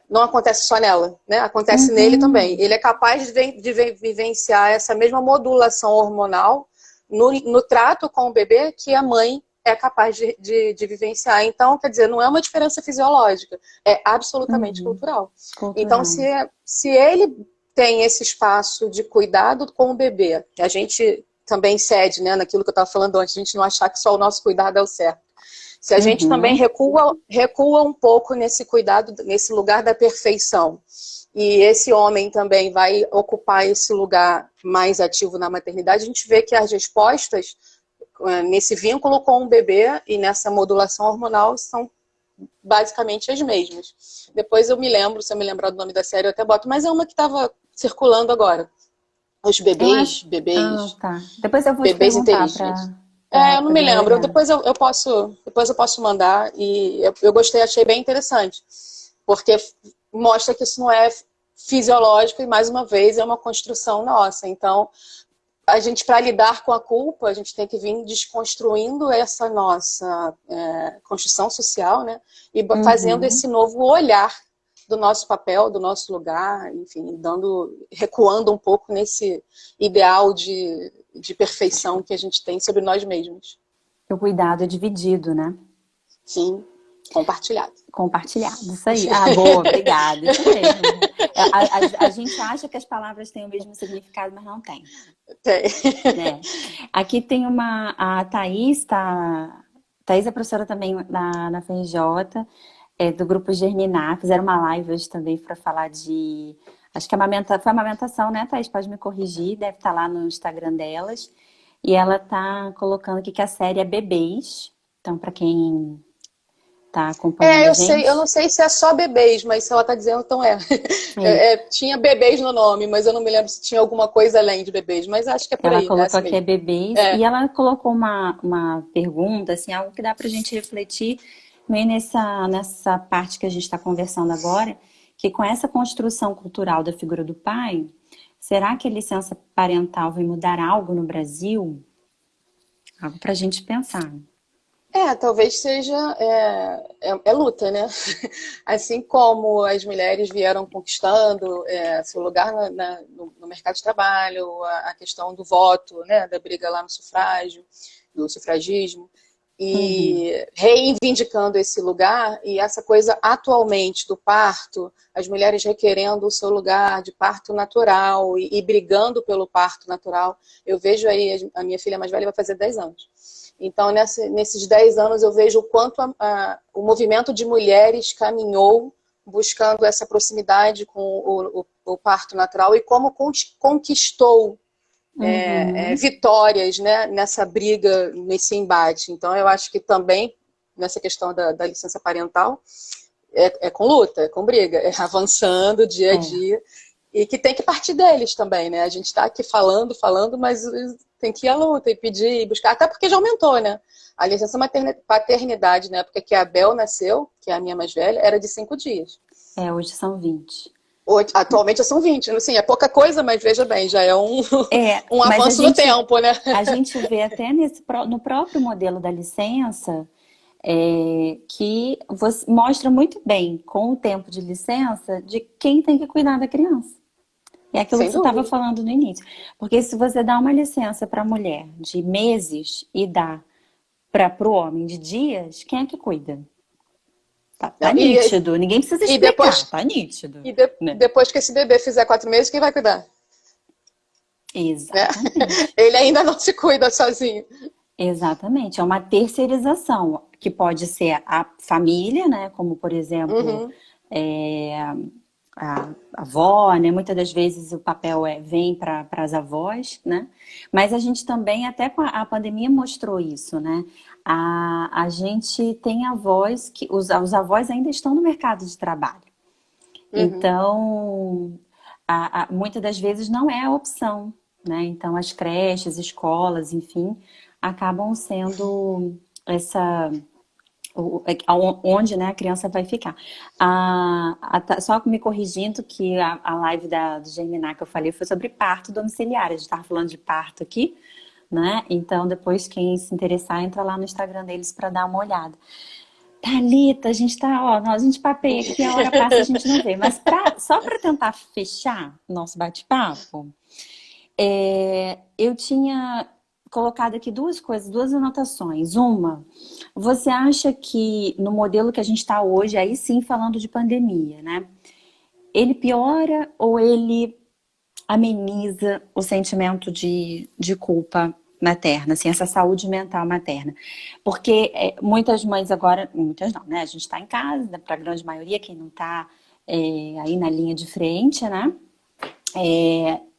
não acontece só nela, né? Acontece nele também. Uhum. Ele é capaz de vivenciar essa mesma modulação hormonal no trato com o bebê que a mãe é capaz de vivenciar. Então, quer dizer, não é uma diferença fisiológica, é absolutamente Uhum. cultural. Então, Cultural. se ele tem esse espaço de cuidado com o bebê, que a gente também cede, né, naquilo que eu estava falando antes, a gente não achar que só o nosso cuidado é o certo. Se a gente também Uhum. recua um pouco nesse cuidado, nesse lugar da perfeição, e esse homem também vai ocupar esse lugar mais ativo na maternidade, a gente vê que as respostas nesse vínculo com o bebê e nessa modulação hormonal são basicamente as mesmas. Depois eu me lembro, se eu me lembrar do nome da série, eu até boto, mas é uma que estava circulando agora. Os Eu acho. bebês, Ah, bebês, tá. Depois eu vou te bebês perguntar inteligentes. para Eu não me poder lembro. olhar. Depois eu posso mandar. E eu gostei, achei bem interessante. Porque mostra que isso não é fisiológico e, mais uma vez, é uma construção nossa. Então, a gente, para lidar com a culpa, a gente tem que vir desconstruindo essa nossa construção social, né? E fazendo esse Uhum. novo olhar do nosso papel, do nosso lugar, enfim, recuando um pouco nesse ideal de perfeição que a gente tem sobre nós mesmos. O cuidado é dividido, né? Sim, compartilhado. Compartilhado, isso aí. Ah, boa, obrigada, isso mesmo. A gente acha que as palavras têm o mesmo significado, mas não tem, Tem. né? Aqui tem a Thaís, Thaís é professora também na FRJ, do grupo Germinar, fizeram uma live hoje também para falar acho que foi amamentação, né, Thaís? Pode me corrigir, deve estar lá no Instagram delas. E ela tá colocando aqui que a série é Bebês, então para quem tá acompanhando a Eu não gente. sei se é só bebês, mas se ela tá dizendo, então é. É, Tinha bebês no nome, mas eu não me lembro se tinha alguma coisa além de bebês, mas acho que é por ela aí, é colocou assim aqui é mesmo. bebês É, e ela colocou uma pergunta, assim, algo que dá pra gente refletir meio nessa parte que a gente está conversando agora, que com essa construção cultural da figura do pai, será que a licença parental vai mudar algo no Brasil? Algo pra gente pensar. talvez seja luta, né? Assim como as mulheres vieram conquistando seu lugar no mercado de trabalho, a questão do voto, né? Da briga lá no sufrágio, do sufragismo, Uhum, e reivindicando esse lugar, e essa coisa atualmente do parto, as mulheres requerendo o seu lugar de parto natural e brigando pelo parto natural. Eu vejo aí, a minha filha mais velha vai fazer 10 anos. Então, nesses 10 anos, eu vejo o quanto o movimento de mulheres caminhou buscando essa proximidade com o parto natural e como conquistou uhum. vitórias, né, nessa briga, nesse embate. Então, eu acho que também, nessa questão da licença parental, é com luta, é com briga, é avançando dia a É, dia. E que tem que partir deles também, né? A gente está aqui falando, mas tem que ir à luta e pedir e buscar, até porque já aumentou, né? A licença paternidade, na época que a Bel nasceu, que é a minha mais velha, era de 5 dias. hoje são 20. Atualmente são 20. Assim, é pouca coisa, mas veja bem, já é um Mas avanço no tempo, né? a gente vê até no próprio modelo da licença que você mostra muito bem, com o tempo de licença, de quem tem que cuidar da criança. É aquilo que Sem você estava dúvida. falando no início. Porque se você dá uma licença para a mulher de meses e dá para o homem de dias, quem é que cuida? Tá Não, e, nítido, ninguém precisa e explicar, depois, tá nítido, e de- né? depois que esse bebê fizer 4 meses, quem vai cuidar? Né? Exatamente. Ele ainda não se cuida sozinho. Exatamente, é uma terceirização, que pode ser a família, né? Como, por exemplo, Uhum. é, a avó, né? Muitas das vezes o papel vem para as avós, né? Mas a gente também, até com a pandemia, mostrou isso, né? A gente tem avós que os avós ainda estão no mercado de trabalho. Uhum. Então, muitas das vezes não é a opção. né? Então, as creches, escolas, enfim, acabam sendo onde, né, a criança vai ficar. Só me corrigindo que a live do Germinar que eu falei foi sobre parto domiciliar. A gente estava falando de parto aqui, né? Então, depois, quem se interessar, entra lá no Instagram deles para dar uma olhada. Thalita, a gente tá, ó, a gente papeia aqui, a hora passa, a gente não vê. Mas só para tentar fechar o nosso bate-papo, eu tinha colocado aqui duas coisas, duas anotações. Uma, você acha que no modelo que a gente está hoje, aí sim falando de pandemia, né? Ele piora ou ele ameniza o sentimento de culpa materna, assim, essa saúde mental materna? Porque muitas mães agora, muitas não, né? A gente está em casa, para a grande maioria, quem não está aí na linha de frente, né?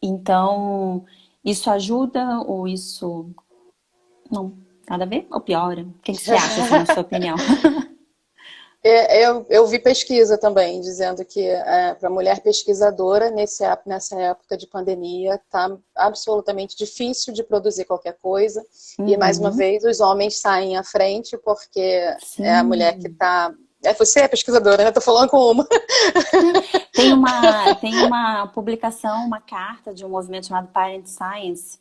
Então, isso ajuda ou isso não, nada a ver? Ou piora? O que você acha, assim, na sua opinião? Eu vi pesquisa também dizendo que para mulher pesquisadora, nessa época de pandemia, está absolutamente difícil de produzir qualquer coisa. E, mais uma Uhum. vez, os homens saem à frente porque é a mulher que Sim. está. Você é pesquisadora, né? Estou falando com uma. Tem uma publicação, uma carta de um movimento chamado Parent Science,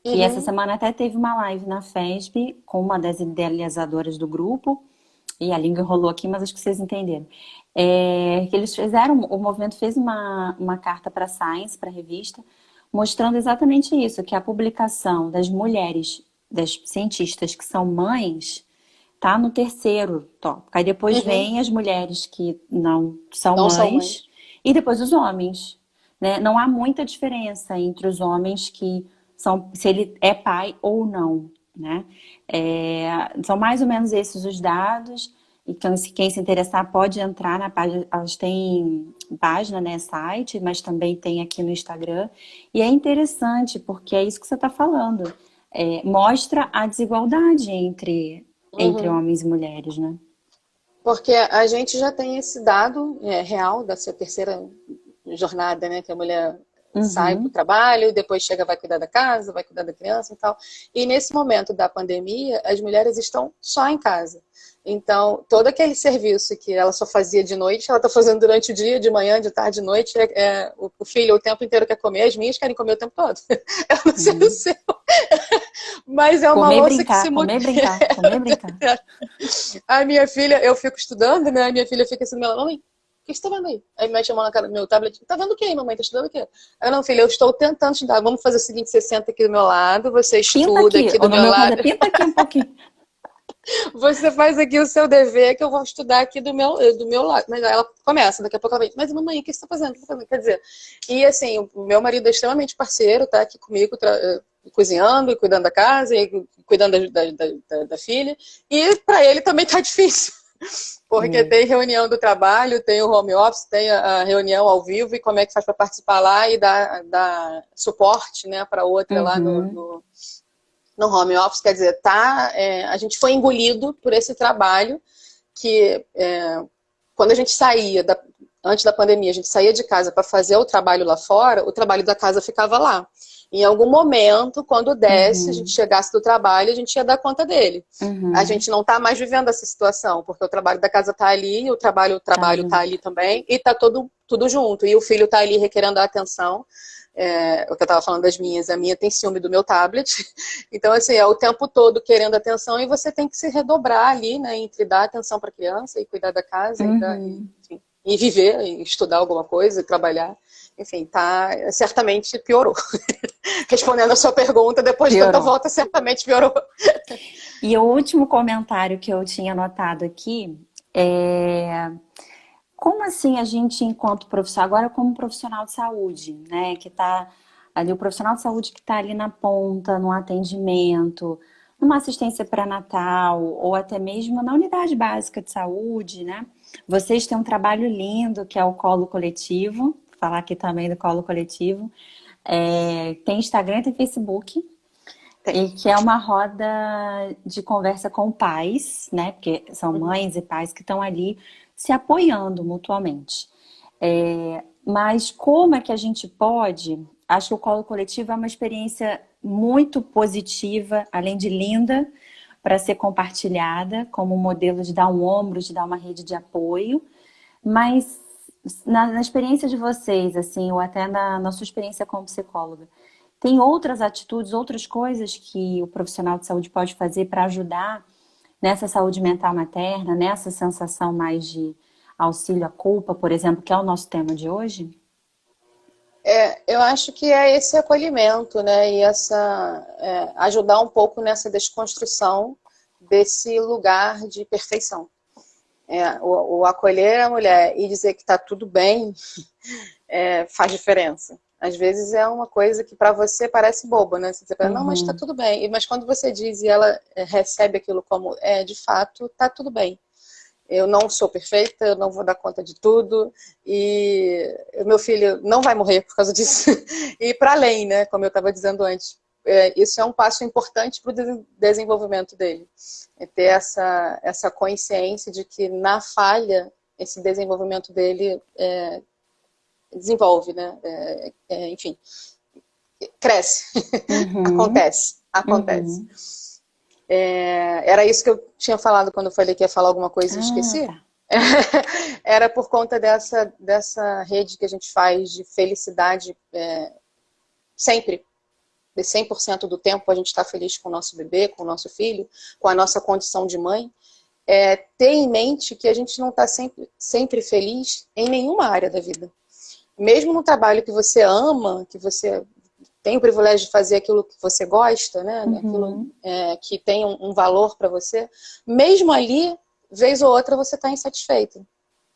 que essa Uhum, semana até teve uma live na FESP com uma das idealizadoras do grupo, e a língua enrolou aqui, mas acho que vocês entenderam. Que eles fizeram, o movimento fez uma carta para a Science, para a revista, mostrando exatamente isso, que a publicação das mulheres, das cientistas que são mães, tá no terceiro tópico. Aí depois uhum. vem as mulheres que não são Não são mães mães. e depois os homens, né? Não há muita diferença entre os homens que são, se ele é pai ou não, né? São mais ou menos esses os dados. Então, se quem se interessar pode entrar na página, elas têm página, né, site, mas também tem aqui no Instagram. E é interessante porque é isso que você está falando. Mostra a desigualdade entre Uhum. homens e mulheres, né? Porque a gente já tem esse dado real dessa terceira jornada, né? Que a mulher sai para o Uhum, trabalho, depois chega, vai cuidar da casa, vai cuidar da criança e tal. E nesse momento da pandemia, as mulheres estão só em casa. Então, todo aquele serviço que ela só fazia de noite, ela está fazendo durante o dia, de manhã, de tarde, de noite. O filho o tempo inteiro quer comer, as minhas querem comer o tempo todo. Eu não sei o uhum. seu, mas é uma Comer e louça que brincar, se comer e brincar, comer e brincar. A minha filha, eu fico estudando, né? A minha filha fica assim, mamãe, o que você tá vendo aí? Aí mete a mão na cara do meu tablet, tá vendo o que, mamãe? Tá estudando o quê? Eu não, filha, eu estou tentando estudar. Vamos fazer o seguinte, você senta aqui do meu lado, você Pinta estuda aqui, aqui ou do no meu meu caso é lado, pinta aqui um pouquinho. você faz aqui o seu dever, que eu vou estudar aqui do meu lado. Mas aí ela começa, daqui a pouco ela vem, mas mamãe, o que você tá fazendo? O que você tá fazendo? Quer dizer, e assim, o meu marido é extremamente parceiro, tá aqui comigo, cozinhando, e cuidando da casa, e cuidando da filha, e para ele também tá difícil. Porque É. tem reunião do trabalho, tem o home office, tem a reunião ao vivo, e como é que faz para participar lá e dar suporte, né, para outra lá Uhum, no home office. Quer dizer, a gente foi engolido por esse trabalho que quando a gente antes da pandemia, a gente saía de casa para fazer o trabalho lá fora, o trabalho da casa ficava lá. Em algum momento, quando a gente uhum, chegasse do trabalho, a gente ia dar conta dele. A uhum. gente não está mais vivendo essa situação, porque o trabalho da casa está ali, Tá o trabalho está ali junto. também, e está tudo junto. E o filho está ali requerendo a atenção. O que eu estava falando das minhas, a minha tem ciúme do meu tablet. Então, assim, é o tempo todo querendo atenção e você tem que se redobrar ali, né, entre dar atenção para a criança e cuidar da casa Uhum. enfim, e viver, e estudar alguma coisa, e trabalhar. Enfim, certamente piorou. Respondendo a sua pergunta, depois de tanta Piorou. volta, certamente piorou. E o último comentário que eu tinha anotado aqui é como assim a gente, enquanto profissional, agora como profissional de saúde, né, que está ali, o profissional de saúde que está ali na ponta, no atendimento, numa assistência pré-natal, ou até mesmo na unidade básica de saúde, né? Vocês têm um trabalho lindo que é o Colo Coletivo, vou falar aqui também do Colo Coletivo. Tem Instagram e tem Facebook, Tem. e que é uma roda de conversa com pais, né? Porque são Uhum. mães e pais que estão ali se apoiando mutuamente. Mas como é que a gente pode acho que o colo coletivo é uma experiência muito positiva, além de linda, para ser compartilhada como um modelo de dar um ombro, de dar uma rede de apoio. Mas na experiência de vocês, assim, ou até na sua experiência como psicóloga, tem outras atitudes, outras coisas que o profissional de saúde pode fazer para ajudar nessa saúde mental materna, nessa sensação mais de auxílio à culpa, por exemplo, que é o nosso tema de hoje? Eu acho que é esse acolhimento, né? E ajudar um pouco nessa desconstrução desse lugar de perfeição. O acolher a mulher e dizer que está tudo bem faz diferença. Às vezes é uma coisa que para você parece boba, né? Você pensa, não, mas está Uhum, tudo bem. Mas quando você diz e ela recebe aquilo como de fato, está tudo bem. Eu não sou perfeita, eu não vou dar conta de tudo e o meu filho não vai morrer por causa disso. E para além, né? Como eu estava dizendo antes, isso é um passo importante para o desenvolvimento dele. É ter essa consciência de que na falha esse desenvolvimento dele desenvolve, né? Enfim, cresce, uhum, acontece. uhum. Era isso que eu tinha falado quando eu falei que ia falar alguma coisa e Ah, esqueci. tá. Era por conta dessa rede que a gente faz de felicidade sempre. De 100% do tempo a gente está feliz com o nosso bebê, com o nosso filho, com a nossa condição de mãe. Ter em mente que a gente não está sempre feliz em nenhuma área da vida. Mesmo no trabalho que você ama, que você tem o privilégio de fazer aquilo que você gosta, né? Aquilo Uhum, que tem um valor para você, mesmo ali, vez ou outra, você está insatisfeito.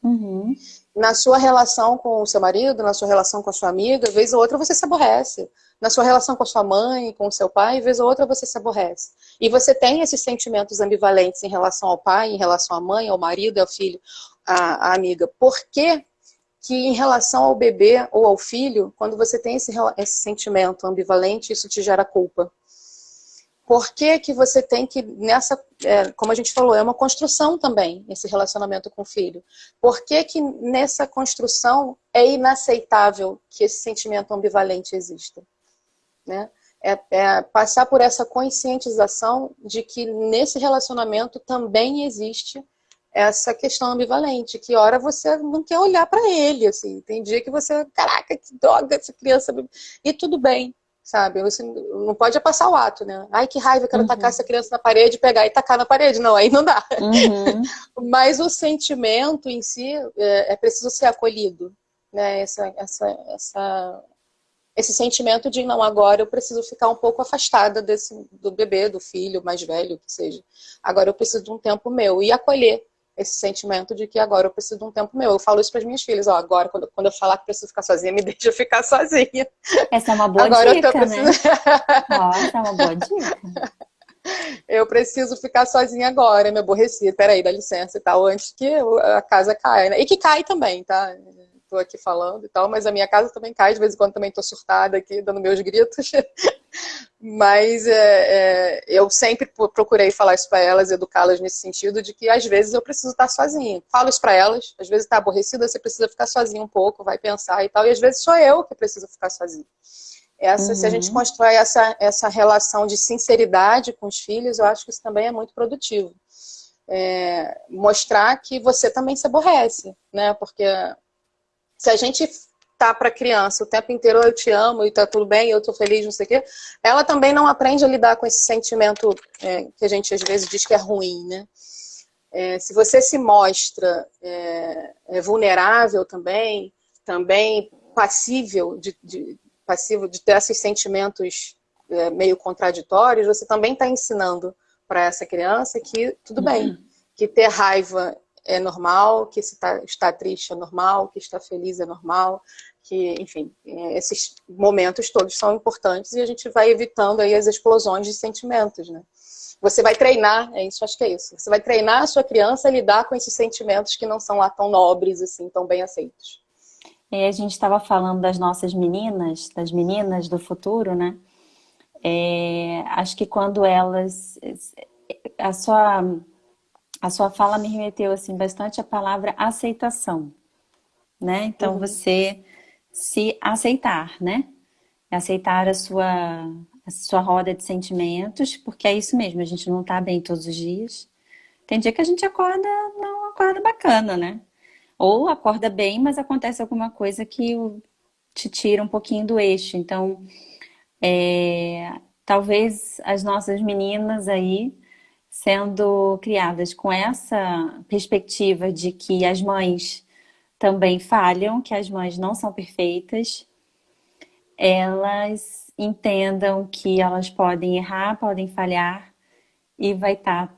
uhum, Na sua relação com o seu marido, na sua relação com a sua amiga, vez ou outra você se aborrece. Na sua relação com a sua mãe, com o seu pai, vez ou outra você se aborrece. E você tem esses sentimentos ambivalentes em relação ao pai, em relação à mãe, ao marido, ao filho, à amiga. Por que que em relação ao bebê ou ao filho, quando você tem esse sentimento ambivalente, isso te gera culpa? Por que que você tem que, como a gente falou, é uma construção também, esse relacionamento com o filho. Por que que nessa construção é inaceitável que esse sentimento ambivalente exista? Né? Passar por essa conscientização de que nesse relacionamento também existe essa questão ambivalente, que hora você não quer olhar para ele, assim, tem dia que você, caraca, que droga essa criança, e tudo bem, sabe? Você não pode passar o ato, né? Ai, que raiva, eu quero tacar uhum, essa criança na parede, pegar e tacar na parede, não, aí não dá. uhum, Mas o sentimento em si é preciso ser acolhido, né? Esse sentimento de não, agora eu preciso ficar um pouco afastada do bebê, do filho mais velho, que seja. Agora eu preciso de um tempo meu e acolher esse sentimento de que agora eu preciso de um tempo meu. Eu falo isso para as minhas filhas, ó, agora quando eu falar que preciso ficar sozinha, me deixa ficar sozinha. essa é uma boa Agora eu tô dica, precisando, né? Ó, essa é uma boa dica. eu preciso ficar sozinha agora, me aborreci, peraí, dá licença e tal, antes que a casa caia, né? E que cai também, tá? Tô aqui falando e tal, mas a minha casa também cai, de vez em quando também tô surtada aqui, dando meus gritos. Mas eu sempre procurei falar isso para elas, educá-las nesse sentido de que às vezes eu preciso estar sozinha. Falo isso para elas, às vezes está aborrecida, você precisa ficar sozinha um pouco, vai pensar e tal, e às vezes sou eu que preciso ficar sozinha. Se a gente Uhum. constrói essa relação de sinceridade com os filhos, eu acho que isso também é muito produtivo. Mostrar que você também se aborrece, né? Porque se a gente tá para criança o tempo inteiro eu te amo e tá tudo bem, eu tô feliz, não sei o quê, ela também não aprende a lidar com esse sentimento que a gente às vezes diz que é ruim, né? Se você se mostra vulnerável também passível passivo de ter esses sentimentos meio contraditórios, você também está ensinando para essa criança que tudo bem, que ter raiva é normal, que se está triste é normal, que está feliz é normal, que, enfim, esses momentos todos são importantes e a gente vai evitando aí as explosões de sentimentos, né? Você vai treinar, acho que é isso. Você vai treinar a sua criança a lidar com esses sentimentos que não são lá tão nobres, assim, tão bem aceitos. E a gente estava falando das nossas meninas, das meninas do futuro, né? Acho que quando elas. A sua, a sua fala me remeteu assim, bastante à palavra aceitação, né? Então Uhum. você se aceitar, né? aceitar a sua roda de sentimentos, porque é isso mesmo, a gente não tá bem todos os dias. Tem dia que a gente acorda, não acorda bacana, né? Ou acorda bem, mas acontece alguma coisa que te tira um pouquinho do eixo. Então, talvez as nossas meninas aí, sendo criadas com essa perspectiva de que as mães também falham, que as mães não são perfeitas, elas entendam que elas podem errar, podem falhar e vai estar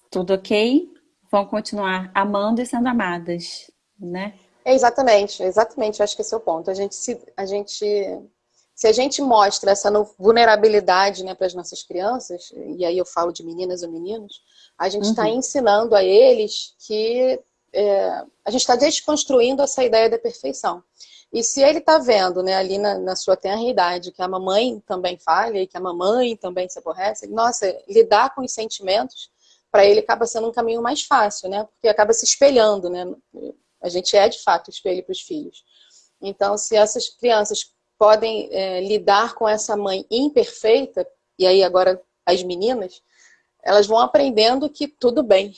tudo ok, vão continuar amando e sendo amadas, né? É exatamente, exatamente, acho que esse é o ponto. Se a gente mostra essa vulnerabilidade, né, para as nossas crianças, e aí eu falo de meninas ou meninos, a gente está Uhum. ensinando a eles que a gente está desconstruindo essa ideia da perfeição. E se ele está vendo, né, ali na sua tenra idade que a mamãe também falha e que a mamãe também se aborrece, nossa, lidar com os sentimentos para ele acaba sendo um caminho mais fácil, né? Porque acaba se espelhando, né? A gente é de fato espelho para os filhos. Então, se essas crianças podem lidar com essa mãe imperfeita, e aí agora as meninas, elas vão aprendendo que tudo bem.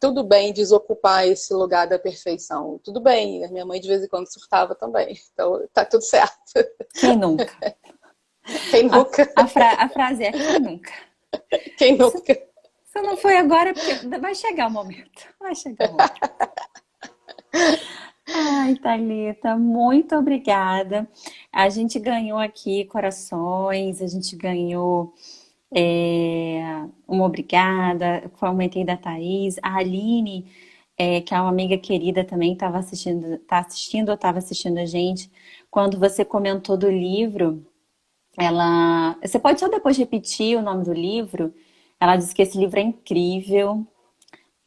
Tudo bem desocupar esse lugar da perfeição. Tudo bem, a minha mãe de vez em quando surtava também. Então, tá tudo certo. Quem nunca? Quem A, nunca? a frase é quem nunca? Quem Se, nunca? se não foi agora, é porque vai chegar o momento. Vai chegar o momento. Ai, Thalita, muito obrigada. A gente ganhou aqui corações, a gente ganhou uma obrigada, comentei da Thaís, a Aline, que é uma amiga querida também, estava assistindo, tá assistindo ou estava assistindo a gente. Quando você comentou do livro, você pode só depois repetir o nome do livro? Ela disse que esse livro é incrível,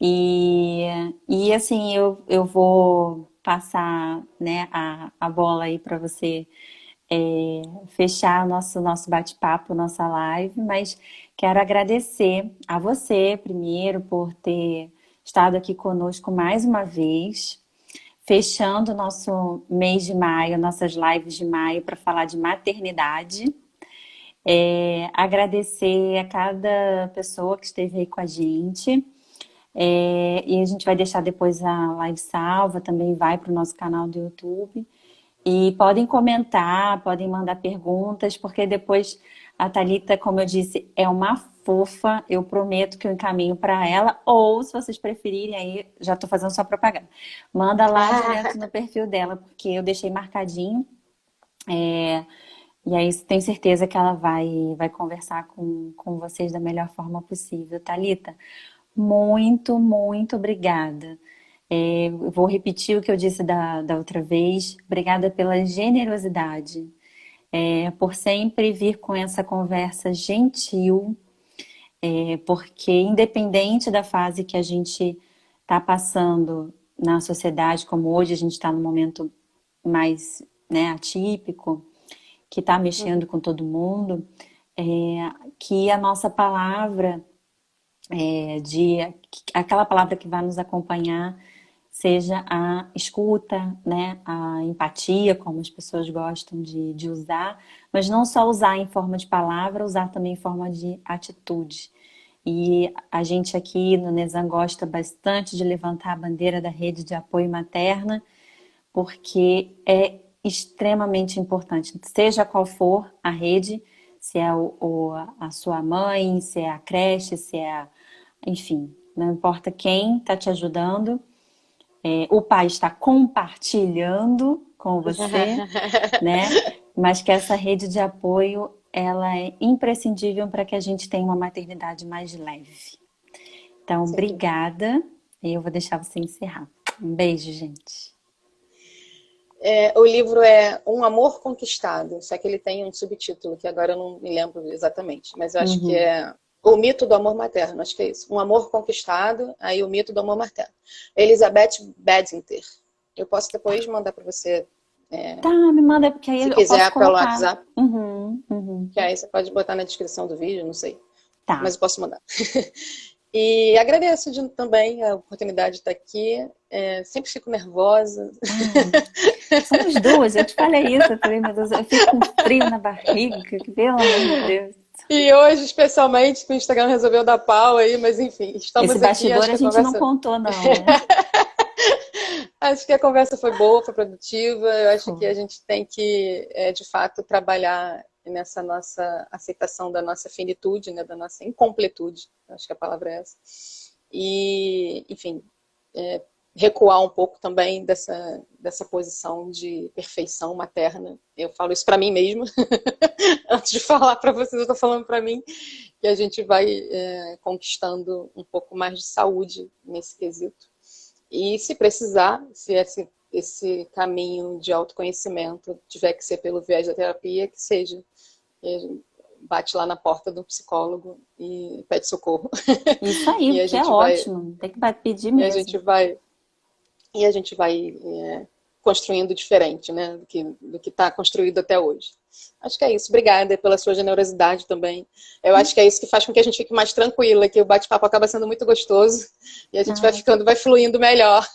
e, e assim, eu vou passar, né, a bola aí para você fechar nosso bate-papo, nossa live, mas quero agradecer a você primeiro por ter estado aqui conosco mais uma vez, fechando o nosso mês de maio, nossas lives de maio para falar de maternidade. Agradecer a cada pessoa que esteve aí com a gente. E a gente vai deixar depois a live salva, também vai para o nosso canal do YouTube. E podem comentar, podem mandar perguntas, porque depois a Thalita, como eu disse, é uma fofa. Eu prometo que eu encaminho para ela. Ou, se vocês preferirem, aí já estou fazendo sua propaganda. Manda lá direto no perfil dela, porque eu deixei marcadinho. E aí tenho certeza que ela vai conversar com vocês da melhor forma possível. Thalita, muito, muito obrigada. Eu vou repetir o que eu disse da outra vez. Obrigada pela generosidade, por sempre vir com essa conversa gentil, porque independente da fase que a gente está passando na sociedade, como hoje a gente está num momento mais, né, atípico, que está mexendo com todo mundo, que a nossa palavra de aquela palavra que vai nos acompanhar seja a escuta, né, a empatia, como as pessoas gostam de usar, mas não só usar em forma de palavra, usar também em forma de atitude. E a gente aqui no Nesan gosta bastante de levantar a bandeira da rede de apoio materna, porque é extremamente importante, seja qual for a rede, se é a sua mãe, se é a creche, se é enfim, não importa quem está te ajudando, o pai está compartilhando com você, né? Mas que essa rede de apoio ela é imprescindível para que a gente tenha uma maternidade mais leve. Então, Sem dúvida. obrigada. E eu vou deixar você encerrar. Um beijo, gente. O livro é Um Amor Conquistado, só que ele tem um subtítulo, que agora eu não me lembro exatamente, mas eu acho que Uhum. é O Mito do Amor Materno, acho que é isso. Um Amor Conquistado, aí O Mito do Amor Materno. Elizabeth Badinter. Eu posso depois mandar para você, Tá, me manda, porque aí se eu posso quiser, pelo colocar. WhatsApp, Uhum, uhum. que aí você pode botar na descrição do vídeo, não sei, Tá. mas eu posso mandar. E agradeço também a oportunidade de estar aqui. Sempre fico nervosa. Somos duas, eu te falei isso, eu falei, meu Deus, eu fico com frio na barriga, pelo amor de Deus. E hoje, especialmente, que o Instagram resolveu dar pau aí, mas enfim, Esse estamos aqui. bastidor a gente não contou, não, né? Acho que a conversa foi boa, foi produtiva. Eu acho que Foi. a gente tem que, de fato, trabalhar nessa nossa aceitação da nossa finitude, né, da nossa incompletude. Acho que a palavra é essa. E, enfim, recuar um pouco também dessa posição de perfeição materna. Eu falo isso para mim mesma. Antes de falar para vocês, eu estou falando para mim que a gente vai conquistando um pouco mais de saúde nesse quesito. E se precisar, se esse caminho de autoconhecimento tiver que ser pelo viés da terapia, que seja. Bate lá na porta do psicólogo e pede socorro. Isso aí, E a que é gente vai, ótimo, tem que pedir e a mesmo. gente vai, e a gente vai construindo diferente, né, do que está construído até hoje. Acho que é isso. Obrigada pela sua generosidade também. Eu acho que é isso que faz com que a gente fique mais tranquila, que o bate-papo acaba sendo muito gostoso e a gente vai fluindo melhor.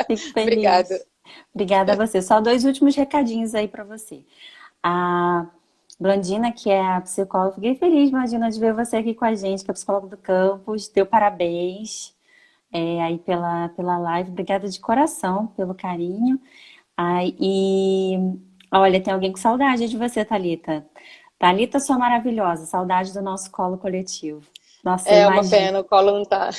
Fico feliz. Obrigada. Obrigada a você. Só dois últimos recadinhos aí para você. A Blandina, que é a psicóloga, fiquei feliz, Blandina, de ver você aqui com a gente, que é a psicóloga do campus. Deu parabéns aí pela live. Obrigada de coração pelo carinho. Ai, e olha, tem alguém com saudade de você, Thalita. Thalita, sua maravilhosa, saudade do nosso colo coletivo. Nossa, É uma imagina. pena, o colo não tá.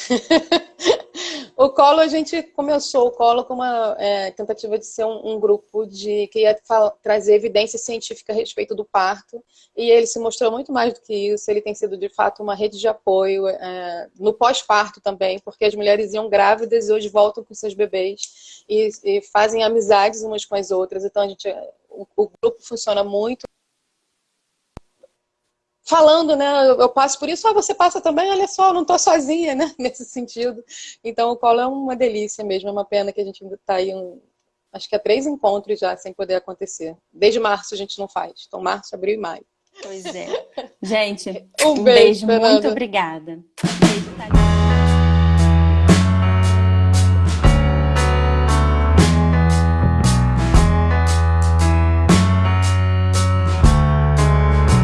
O colo, a gente começou o colo com uma tentativa de ser um grupo que ia trazer evidência científica a respeito do parto, e ele se mostrou muito mais do que isso. Ele tem sido, de fato, uma rede de apoio no pós-parto também, porque as mulheres iam grávidas e hoje voltam com seus bebês e fazem amizades umas com as outras. Então, o grupo funciona muito. Falando, né? Eu passo por isso, você passa também, olha só, eu não tô sozinha, né? Nesse sentido. Então, o colo é uma delícia mesmo, é uma pena que a gente ainda tá aí, acho que há 3 encontros já sem poder acontecer. Desde março a gente não faz. Então, março, abril e maio. Pois é. Gente, Um um beijo, beijo, muito Fernanda. obrigada. Beijo, Thalita.